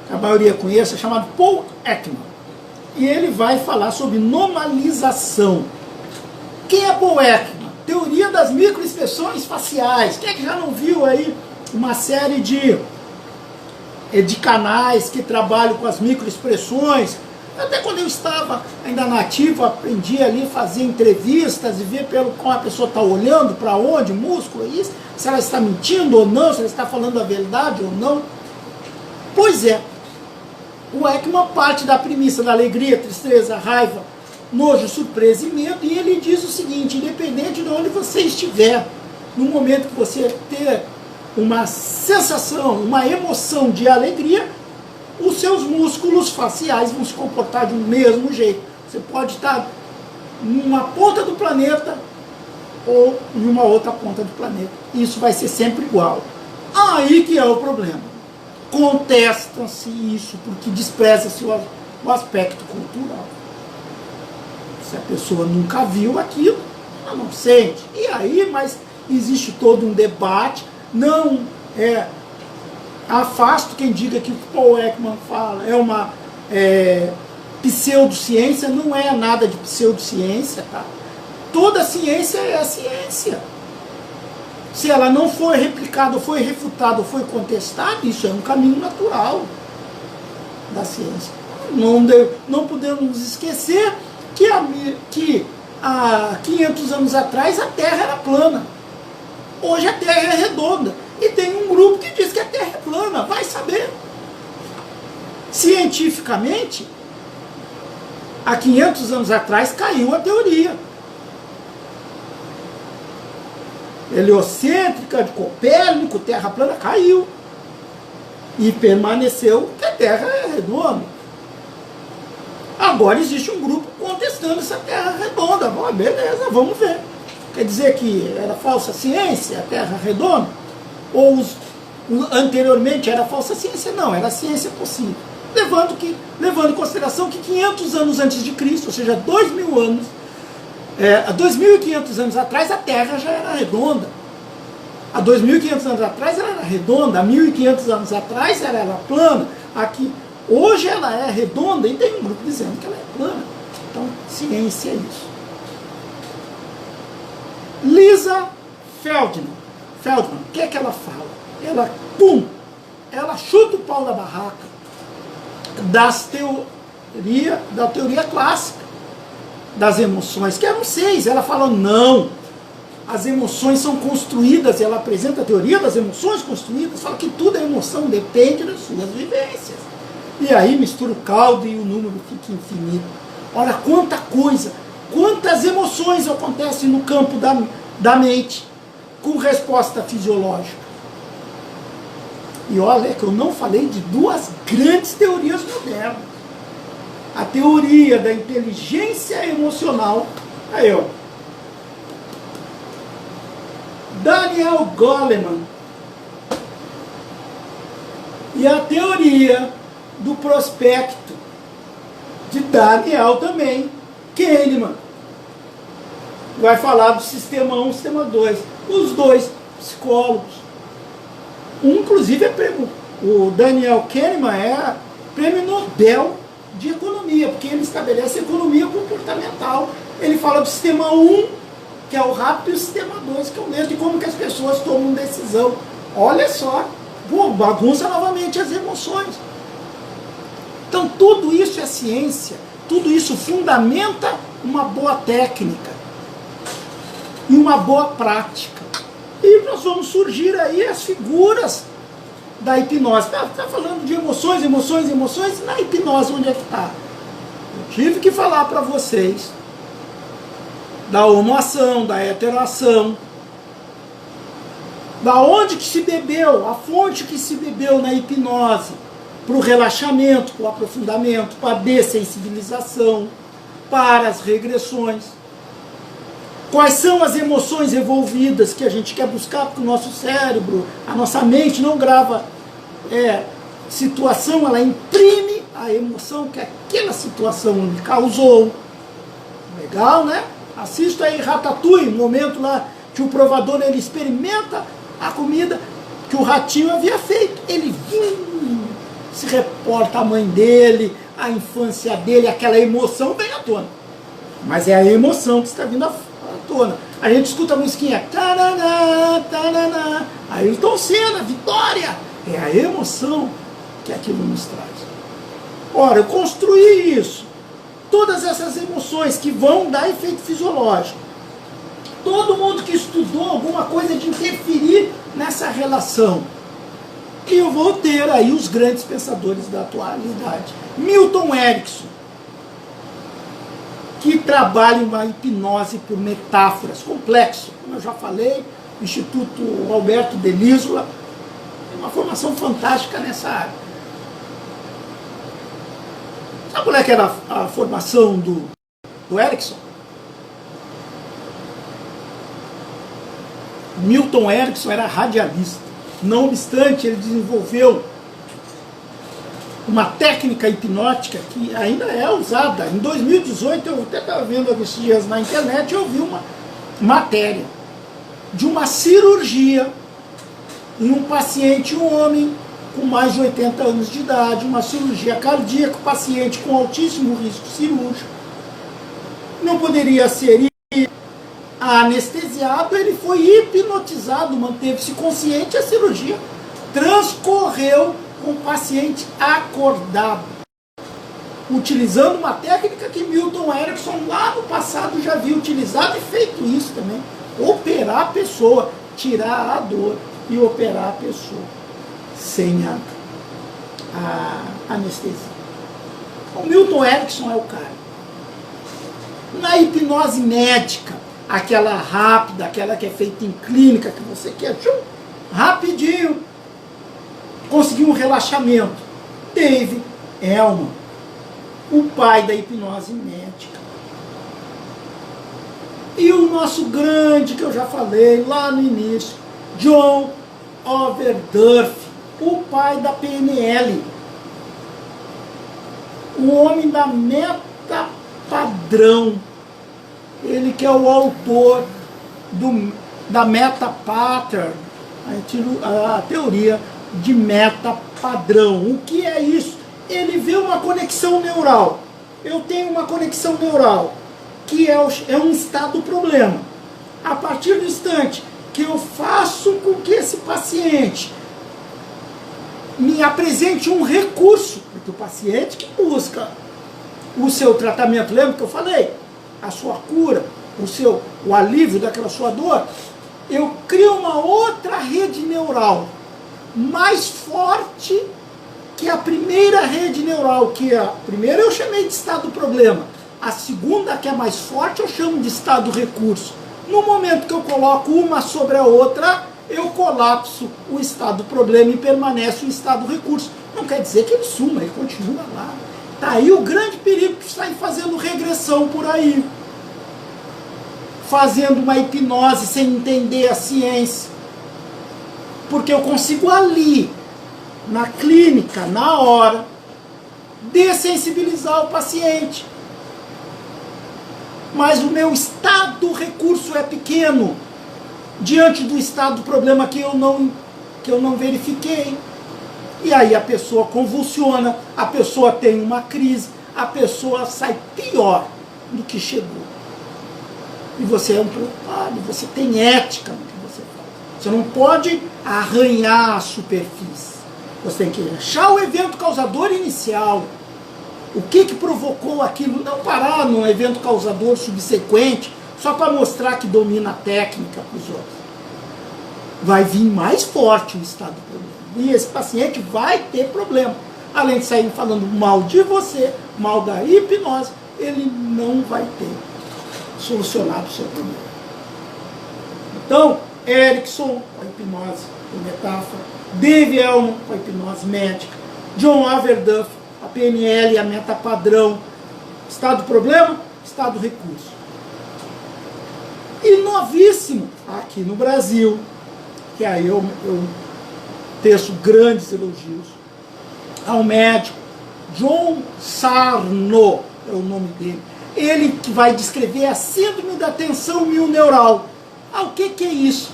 que a maioria conheça, é chamado Paul Ekman. E ele vai falar sobre normalização. Quem é Paul Ekman? Teoria das microexpressões faciais. Quem é que já não viu aí uma série de canais que trabalham com as microexpressões, Até quando eu estava ainda na ativa, aprendi ali a fazer entrevistas e ver como a pessoa está olhando, para onde, músculo, isso, se ela está mentindo ou não, se ela está falando a verdade ou não. Pois é, o Ekman parte da premissa da alegria, tristeza, raiva, nojo, surpresa e medo, e ele diz o seguinte: independente de onde você estiver, no momento que você ter uma sensação, uma emoção de alegria, os seus músculos faciais vão se comportar do mesmo jeito. Você pode estar numa ponta do planeta ou em uma outra ponta do planeta. Isso vai ser sempre igual. Aí que é o problema. Contesta-se isso porque despreza-se o aspecto cultural. Se a pessoa nunca viu aquilo, ela não sente. E aí, mas existe todo um debate. Não é... Afasto quem diga que o Paul Ekman fala é uma pseudociência. Não é nada de pseudociência, tá? Toda ciência é a ciência. Se ela não for replicada, foi refutada, foi contestada, isso é um caminho natural da ciência. Não podemos esquecer que há 500 anos atrás a Terra era plana. Hoje a Terra é redonda. E tem um grupo que diz que a Terra é plana, vai saber. Cientificamente, há 500 anos atrás caiu a teoria heliocêntrica de Copérnico, Terra plana, caiu. E permaneceu que a Terra é redonda. Agora existe um grupo contestando essa Terra redonda. Bom, beleza, vamos ver. Quer dizer que era falsa ciência, a Terra redonda? Ou anteriormente era falsa ciência? Não, era ciência possível. Levando em consideração que 500 anos antes de Cristo, ou seja, 2.000 anos, 2.500 anos atrás, a Terra já era redonda. Há 2.500 anos atrás ela era redonda, há 1.500 anos atrás ela era plana. Aqui, hoje ela é redonda e tem um grupo dizendo que ela é plana. Então, ciência é isso. Lisa Feldman, o que é que ela fala? Ela chuta o pau da barraca da teoria clássica das emoções, que eram 6. Ela fala, não, as emoções são construídas, ela apresenta a teoria das emoções construídas, fala que tudo é emoção, depende das suas vivências. E aí mistura o caldo e o número fica infinito. Olha quanta coisa, quantas emoções acontecem no campo da mente, com resposta fisiológica. E olha que eu não falei de 2 grandes teorias modernas. A teoria da inteligência emocional, aí ó, Daniel Goleman, e a teoria do prospecto, de Daniel também, Kahneman. Vai falar do sistema 1 e sistema 2. Os 2 psicólogos. Inclusive é prêmio. O Daniel Kahneman é prêmio Nobel de Economia, porque ele estabelece economia comportamental. Ele fala do sistema 1, que é o rápido, e o sistema 2, que é o lento, e como que as pessoas tomam decisão. Olha só, bagunça novamente as emoções. Então tudo isso é ciência, tudo isso fundamenta uma boa técnica e uma boa prática. E nós vamos surgir aí as figuras da hipnose. Está falando de emoções, na hipnose onde é que está? Eu tive que falar para vocês da homoação, da heteroação, da onde que se bebeu, a fonte que se bebeu na hipnose, para o relaxamento, para o aprofundamento, para a dessensibilização, para as regressões. Quais são as emoções envolvidas que a gente quer buscar, porque o nosso cérebro, a nossa mente não grava situação, ela imprime a emoção que aquela situação lhe causou. Legal, né? Assista aí Ratatouille, um momento lá que o provador ele experimenta a comida que o ratinho havia feito. Ele se reporta à mãe dele, à infância dele, aquela emoção vem à tona. Mas é a emoção que está vindo à tona. A gente escuta a musiquinha, taraná, taraná, Ayrton Senna, vitória. É a emoção que aquilo nos traz. Ora, eu construí isso. todas essas emoções que vão dar efeito fisiológico. Todo mundo que estudou alguma coisa de interferir nessa relação. E eu vou ter aí os grandes pensadores da atualidade. Milton Erickson, que trabalha uma hipnose por metáforas, complexo, como eu já falei, Instituto Alberto Delisla, tem uma formação fantástica nessa área. Sabe qual é que era a formação do Erickson? Milton Erickson era radialista. Não obstante, ele desenvolveu uma técnica hipnótica que ainda é usada. Em 2018, eu até estava vendo esses dias na internet, eu vi uma matéria de uma cirurgia em um paciente, um homem com mais de 80 anos de idade, uma cirurgia cardíaca, paciente com altíssimo risco cirúrgico, não poderia ser anestesiado, ele foi hipnotizado, manteve-se consciente, a cirurgia transcorreu com o paciente acordado, utilizando uma técnica que Milton Erickson lá no passado já havia utilizado e feito isso também, operar a pessoa, tirar a dor e operar a pessoa sem a anestesia. O Milton Erickson é o cara. Na hipnose médica, aquela rápida, aquela que é feita em clínica, que você quer rapidinho conseguir um relaxamento. David Hellman, o pai da hipnose médica. E o nosso grande, que eu já falei lá no início, John Overdurf, o pai da PNL, o homem da meta padrão, ele que é o autor da meta pattern, a teoria de meta padrão. O que é isso? Ele vê uma conexão neural. Eu tenho uma conexão neural que é um estado problema. A partir do instante que eu faço com que esse paciente me apresente um recurso, porque o paciente que busca o seu tratamento, lembra que eu falei? A sua cura, o alívio daquela sua dor, eu crio uma outra rede neural mais forte que a primeira rede neural, que a primeira eu chamei de estado problema, a segunda, que é mais forte, eu chamo de estado recurso. No momento que eu coloco uma sobre a outra, eu colapso o estado problema e permanece o estado recurso. Não quer dizer que ele suma, ele continua lá. Tá aí o grande perigo que está fazendo regressão por aí. Fazendo uma hipnose sem entender a ciência. Porque eu consigo ali, na clínica, na hora, dessensibilizar o paciente. Mas o meu estado recurso é pequeno diante do estado problema que eu não verifiquei. E aí a pessoa convulsiona, a pessoa tem uma crise, a pessoa sai pior do que chegou. E você é um preocupado, você tem ética no que você faz. Você não pode arranhar a superfície. Você tem que achar o evento causador inicial. O que provocou aquilo? Não parar num evento causador subsequente só para mostrar que domina a técnica para os outros. Vai vir mais forte o estado do problema. E esse paciente vai ter problema. Além de sair falando mal de você, mal da hipnose, ele não vai ter solucionado o seu problema. Então, Erickson, com a hipnose por metáfora, David Hellman, com a hipnose médica, John Overdurf, a PNL, a meta padrão, estado problema, estado recurso. E novíssimo, aqui no Brasil, que aí eu teço grandes elogios, ao médico John Sarno, é o nome dele. Ele que vai descrever a síndrome da tensão milneural. O que é isso?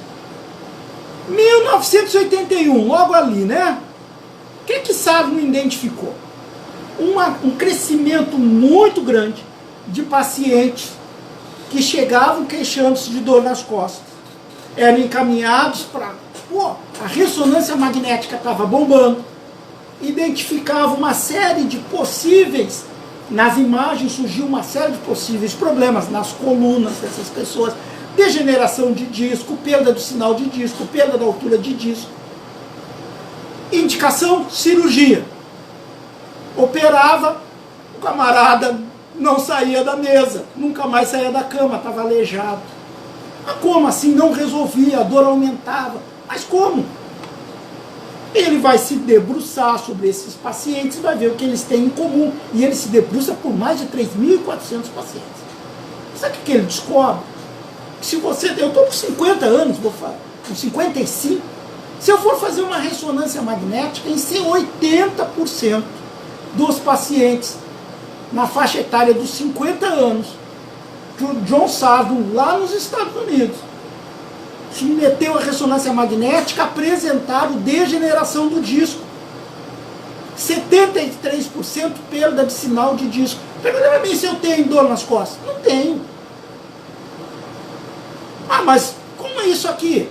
1981, logo ali, né? O que Sarno identificou? Um crescimento muito grande de pacientes que chegavam queixando-se de dor nas costas. Eram encaminhados para... a ressonância magnética estava bombando, identificava uma série de possíveis nas imagens surgiu uma série de possíveis problemas nas colunas dessas pessoas, degeneração de disco, perda do sinal de disco, perda da altura de disco. Indicação, cirurgia. Operava, o camarada não saía da mesa, nunca mais saía da cama, estava aleijado. Mas como assim? Não resolvia, a dor aumentava. Mas como? Ele vai se debruçar sobre esses pacientes e vai ver o que eles têm em comum. E ele se debruça por mais de 3.400 pacientes. Sabe o que ele descobre? Que se você... Eu estou com 50 anos, vou falar, com 55. Se eu for fazer uma ressonância magnética, em 80% dos pacientes na faixa etária dos 50 anos, que o John Sardo, lá nos Estados Unidos, submeteu a ressonância magnética, apresentaram degeneração do disco. 73% perda de sinal de disco. Pergunta para mim se eu tenho dor nas costas. Não tenho. Ah, mas como é isso aqui?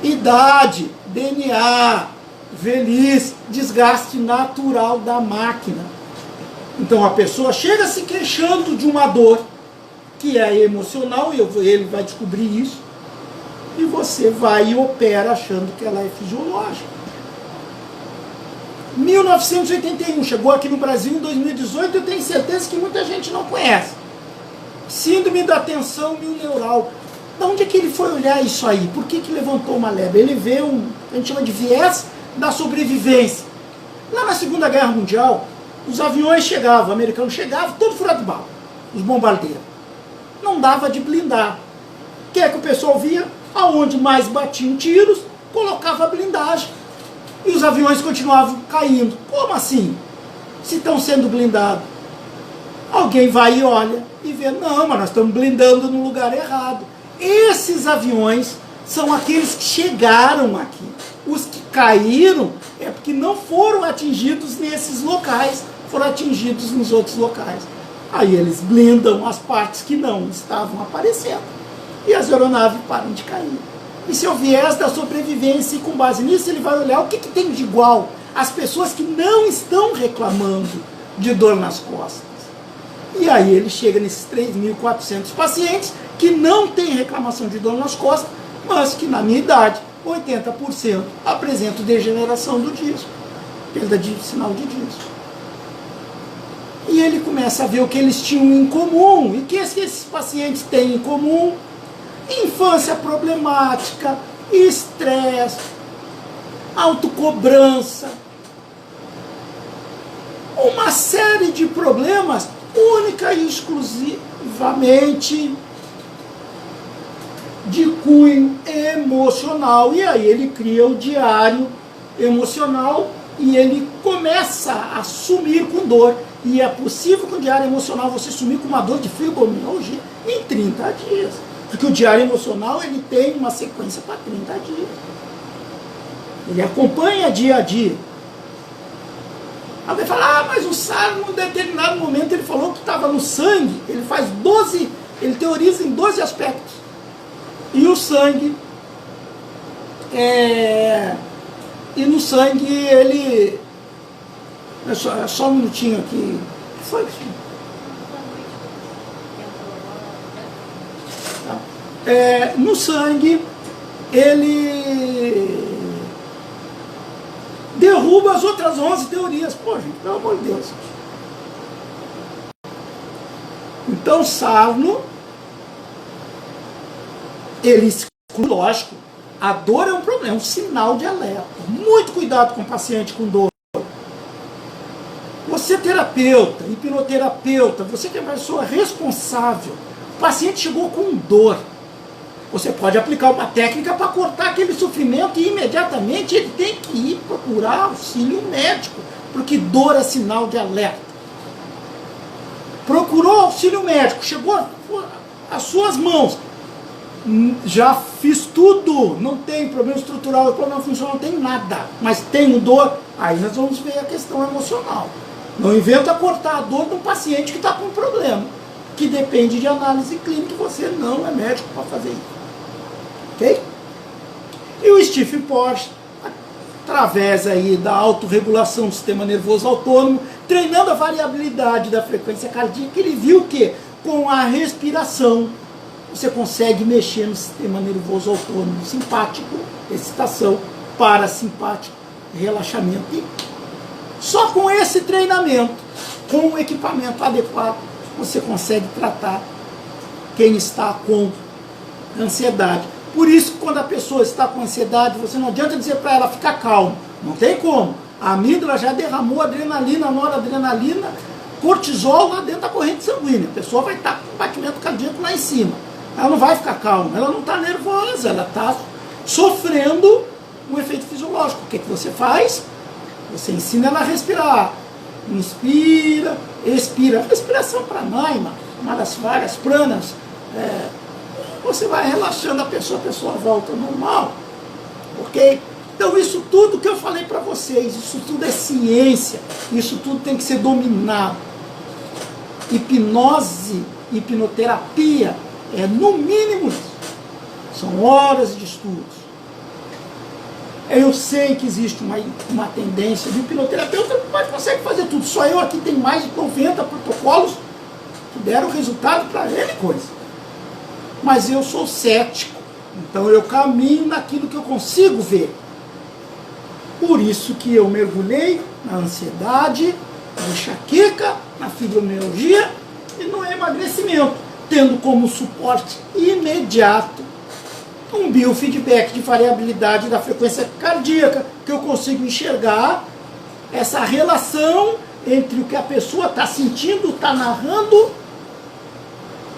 Idade, DNA, velhice, desgaste natural da máquina. Então a pessoa chega se queixando de uma dor que é emocional, e ele vai descobrir isso, e você vai e opera achando que ela é fisiológica. 1981, chegou aqui no Brasil em 2018, eu tenho certeza que muita gente não conhece. Síndrome da tensão milneural. De onde é que ele foi olhar isso aí? Por que levantou uma lebre? Ele vê a gente chama de viés da sobrevivência. Lá na Segunda Guerra Mundial, os aviões chegavam, os americanos chegavam, todo furado de bala, os bombardeiros. Não dava de blindar. O que é que o pessoal via? Aonde mais batiam tiros, colocava blindagem. E os aviões continuavam caindo. Como assim? Se estão sendo blindados. Alguém vai e olha e vê, não, mas nós estamos blindando no lugar errado. Esses aviões são aqueles que chegaram aqui. Os que caíram é porque não foram atingidos nesses locais, foram atingidos nos outros locais. Aí eles blindam as partes que não estavam aparecendo. E as aeronaves param de cair. E se é o viés da sobrevivência, e com base nisso ele vai olhar o que tem de igual as pessoas que não estão reclamando de dor nas costas. E aí ele chega nesses 3.400 pacientes que não têm reclamação de dor nas costas, mas que na minha idade, 80% apresentam degeneração do disco, perda de sinal de disco. E ele começa a ver o que eles tinham em comum. E o que esses pacientes têm em comum? Infância problemática, estresse, autocobrança, uma série de problemas única e exclusivamente de cunho emocional. E aí ele cria o diário emocional e ele começa a sumir com dor. E é possível com o diário emocional você sumir com uma dor de fibromialgia em 30 dias. Porque o diário emocional ele tem uma sequência para 30 dias. Ele acompanha dia a dia. Alguém fala, mas o Sardo, em um determinado momento, ele falou que estava no sangue. Ele faz 12, ele teoriza em 12 aspectos. E o sangue, e no sangue ele... Só um minutinho aqui. O que foi isso? No sangue, ele derruba as outras 11 teorias. Pô, gente, pelo amor de Deus. Então, Sarno, ele exclui, lógico, a dor é um problema, é um sinal de alerta. Muito cuidado com o paciente com dor. Você terapeuta, hipnoterapeuta, você que é uma pessoa responsável, o paciente chegou com dor. Você pode aplicar uma técnica para cortar aquele sofrimento e imediatamente ele tem que ir procurar auxílio médico, porque dor é sinal de alerta. Procurou auxílio médico, chegou às suas mãos, já fiz tudo, não tem problema estrutural, o problema funcional, não tem nada, mas tem dor, aí nós vamos ver a questão emocional. Não inventa cortar a dor de um paciente que está com um problema, que depende de análise clínica, e você não é médico para fazer isso. Ok? E o Stephen Porges, através aí da autorregulação do sistema nervoso autônomo, treinando a variabilidade da frequência cardíaca, ele viu que com a respiração você consegue mexer no sistema nervoso autônomo simpático, excitação, parasimpático, relaxamento. E só com esse treinamento, com o equipamento adequado, você consegue tratar quem está com ansiedade. Por isso, quando a pessoa está com ansiedade, você não adianta dizer para ela ficar calma. Não tem como. A amígdala já derramou adrenalina, noradrenalina, cortisol lá dentro da corrente sanguínea. A pessoa vai estar com o batimento cardíaco lá em cima. Ela não vai ficar calma, ela não está nervosa, ela está sofrendo um efeito fisiológico. O que você faz? Você ensina ela a respirar. Inspira, expira. Respiração pranayama, uma das várias pranas. Você vai relaxando a pessoa volta ao normal. Ok? Então isso tudo que eu falei para vocês, isso tudo é ciência, isso tudo tem que ser dominado. Hipnose, hipnoterapia, é no mínimo isso. São horas de estudos. Eu sei que existe uma tendência de hipnoterapeuta, mas consegue fazer tudo. Só eu aqui tenho mais de 90 protocolos que deram resultado para ele coisa. Mas eu sou cético, então eu caminho naquilo que eu consigo ver. Por isso que eu mergulhei na ansiedade, na enxaqueca, na fibromialgia e no emagrecimento, tendo como suporte imediato um biofeedback de variabilidade da frequência cardíaca, que eu consigo enxergar essa relação entre o que a pessoa está sentindo, está narrando,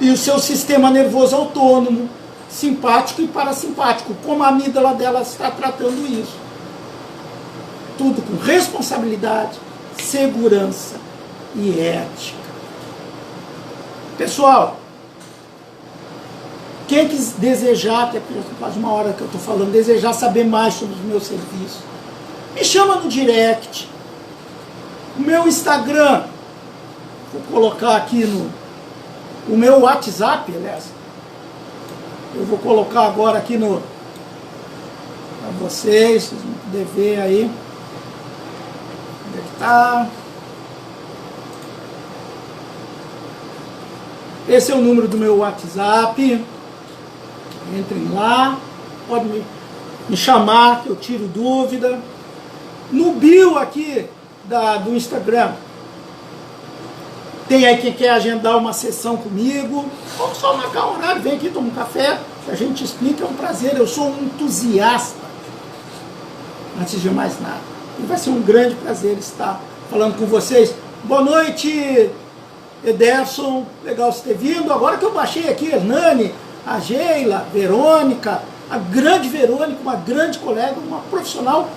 e o seu sistema nervoso autônomo, simpático e parasimpático, como a amígdala dela está tratando isso. Tudo com responsabilidade, segurança e ética. Pessoal, quem quis desejar, até porque faz uma hora que eu estou falando, desejar saber mais sobre os meus serviços, me chama no direct. O meu Instagram, vou colocar aqui o meu WhatsApp, aliás, eu vou colocar agora aqui para vocês vão poder ver aí. Onde é que tá? Esse é o número do meu WhatsApp. Entrem lá, pode me chamar que eu tiro dúvida. No bio aqui do Instagram, tem aí quem quer agendar uma sessão comigo, ou só marcar um horário, vem aqui, toma um café, que a gente explica, é um prazer, eu sou um entusiasta, antes de mais nada. E vai ser um grande prazer estar falando com vocês. Boa noite, Ederson, legal você ter vindo. Agora que eu baixei aqui, Hernani, a Geila, Verônica, a grande Verônica, uma grande colega, uma profissional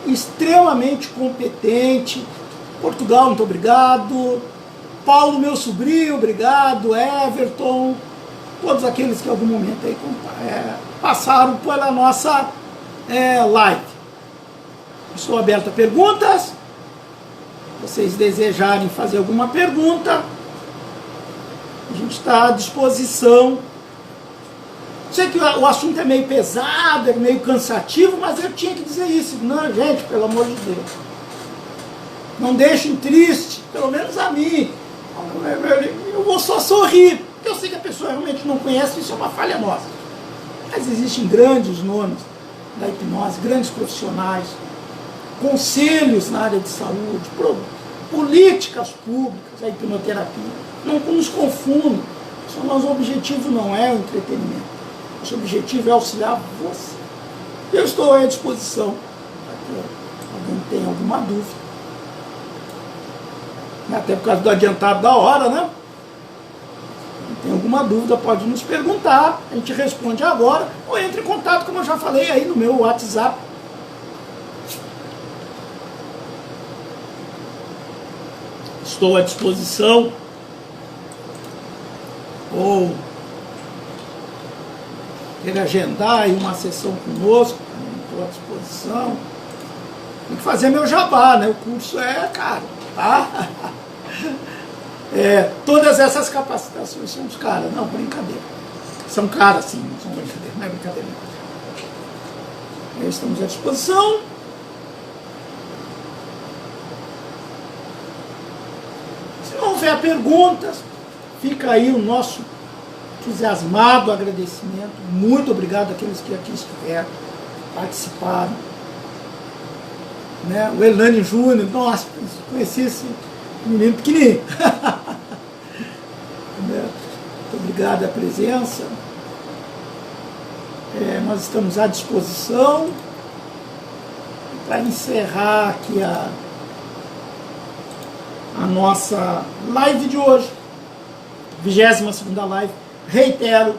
extremamente competente. Portugal, muito obrigado. Paulo, meu sobrinho, obrigado. Everton, todos aqueles que em algum momento aí passaram pela nossa live. Estou aberto a perguntas. Se vocês desejarem fazer alguma pergunta, a gente está à disposição. Sei que o assunto é meio pesado, é meio cansativo, mas eu tinha que dizer isso. Não, gente, pelo amor de Deus. Não deixem triste, pelo menos a mim. Eu vou só sorrir, porque eu sei que a pessoa realmente não conhece, isso é uma falha nossa. Mas existem grandes nomes da hipnose, grandes profissionais, conselhos na área de saúde, políticas públicas, a hipnoterapia. Não nos confundam, o nosso objetivo não é o entretenimento, nosso objetivo é auxiliar você. Eu estou à disposição, para que alguém tenha alguma dúvida. Até por causa do adiantado da hora, né? Se tem alguma dúvida, pode nos perguntar, a gente responde agora, ou entre em contato, como eu já falei aí no meu WhatsApp. Estou à disposição. Ou querer agendar aí uma sessão conosco, estou à disposição. Tem que fazer meu jabá, né? O curso é caro, tá? Todas essas capacitações são os caras, não, brincadeira. São caras, sim, não são brincadeira, não é brincadeira. Estamos à disposição. perguntas, fica aí o nosso entusiasmado agradecimento. Muito obrigado àqueles que aqui estiveram, participaram. Né? O Elane Júnior, nossa, conheci esse menino pequenininho. Muito obrigado a presença. Nós estamos à disposição para encerrar aqui a nossa live de hoje, 22ª live. Reitero,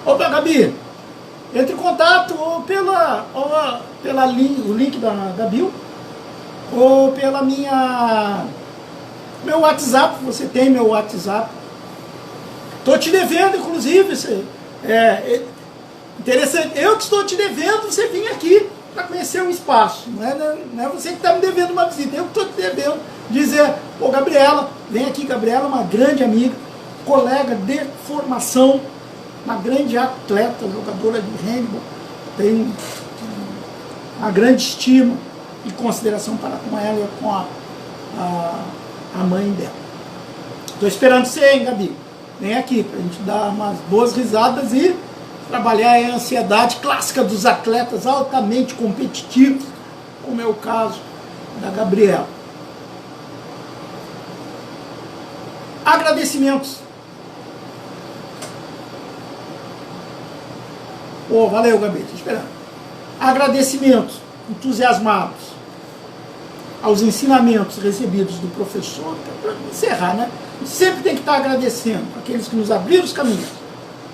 Opa, Gabi, entre em contato ou pela o link da bio, ou pela meu WhatsApp. Você tem meu WhatsApp. Estou te devendo, inclusive, interessante, eu que estou te devendo você vir aqui para conhecer o espaço. Não é você que está me devendo uma visita, eu que estou te devendo dizer, pô, Gabriela, vem aqui. Gabriela é uma grande amiga, colega de formação, uma grande atleta, jogadora de handball, tem uma grande estima e consideração para com ela e com a mãe dela. Estou esperando você, hein, Gabi? Vem aqui para a gente dar umas boas risadas e trabalhar a ansiedade clássica dos atletas altamente competitivos, como é o caso da Gabriela. Agradecimentos. Valeu, Gabi, estou esperando. Agradecimentos entusiasmados aos ensinamentos recebidos do professor, para encerrar, né? Sempre tem que estar agradecendo aqueles que nos abriram os caminhos.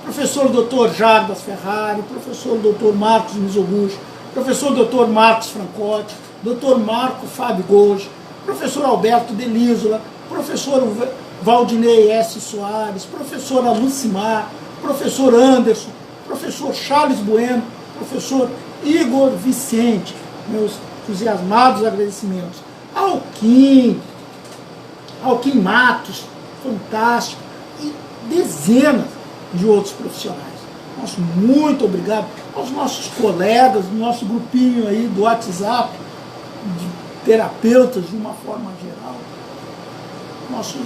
Professor Dr. Jarbas Ferrari, professor Dr. Marcos Mizoguchi, professor Dr. Marcos Francotti, Dr. Marco Fábio Goji, professor Alberto Delísola, professor Valdinei S. Soares, professora Lucimar, professor Anderson, professor Charles Bueno, professor Igor Vicente. Meus entusiasmados agradecimentos. Alquim Matos, fantástico, e dezenas de outros profissionais. Nosso muito obrigado aos nossos colegas, do nosso grupinho aí do WhatsApp, de terapeutas de uma forma geral. Nosso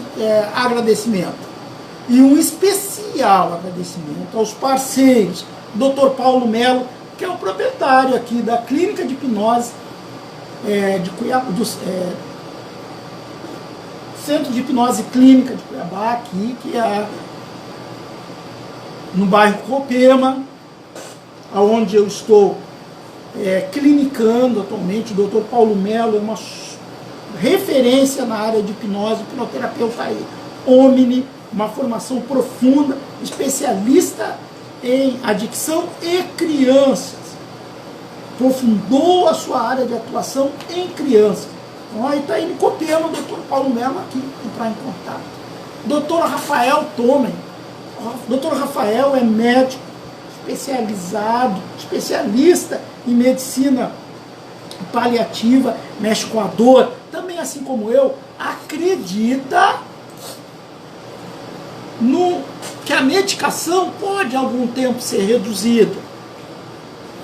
agradecimento. E um especial agradecimento aos parceiros, Dr. Paulo Melo, que é o proprietário aqui da Clínica de Hipnose de Cuiabá, Centro de Hipnose Clínica de Cuiabá, aqui, que é no bairro Copema, onde eu estou clinicando atualmente. O Dr. Paulo Melo é uma referência na área de hipnose, hipnoterapeuta aí, Omni, uma formação profunda, especialista em adicção e crianças. Aprofundou a sua área de atuação em crianças. Então aí está indo copiando o Dr. Paulo Melo aqui, entrar em contato. Dr. Rafael Tomen. Dr. Rafael é médico especializado, especialista em medicina paliativa, mexe com a dor, também assim como eu, acredita que a medicação pode algum tempo ser reduzida.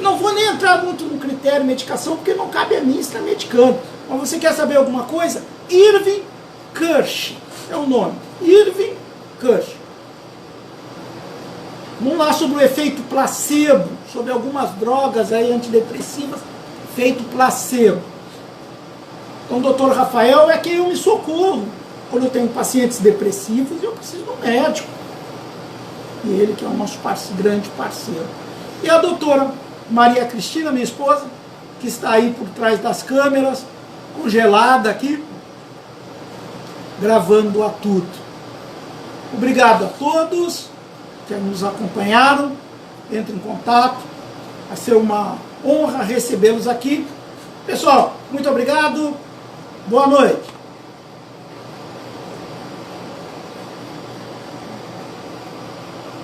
Não vou nem entrar muito no critério medicação, porque não cabe a mim estar medicando. Mas você quer saber alguma coisa? Irving Kirsch é o nome. Irving Kirsch. Vamos lá sobre o efeito placebo, sobre algumas drogas aí antidepressivas, efeito placebo. Então o doutor Rafael é quem eu me socorro quando eu tenho pacientes depressivos e eu preciso de um médico. E ele que é o nosso grande parceiro. E a doutora Maria Cristina, minha esposa, que está aí por trás das câmeras, congelada aqui, gravando a tudo. Obrigado a todos que nos acompanharam. Entre em contato. Vai ser uma honra recebê-los aqui. Pessoal, muito obrigado. Boa noite.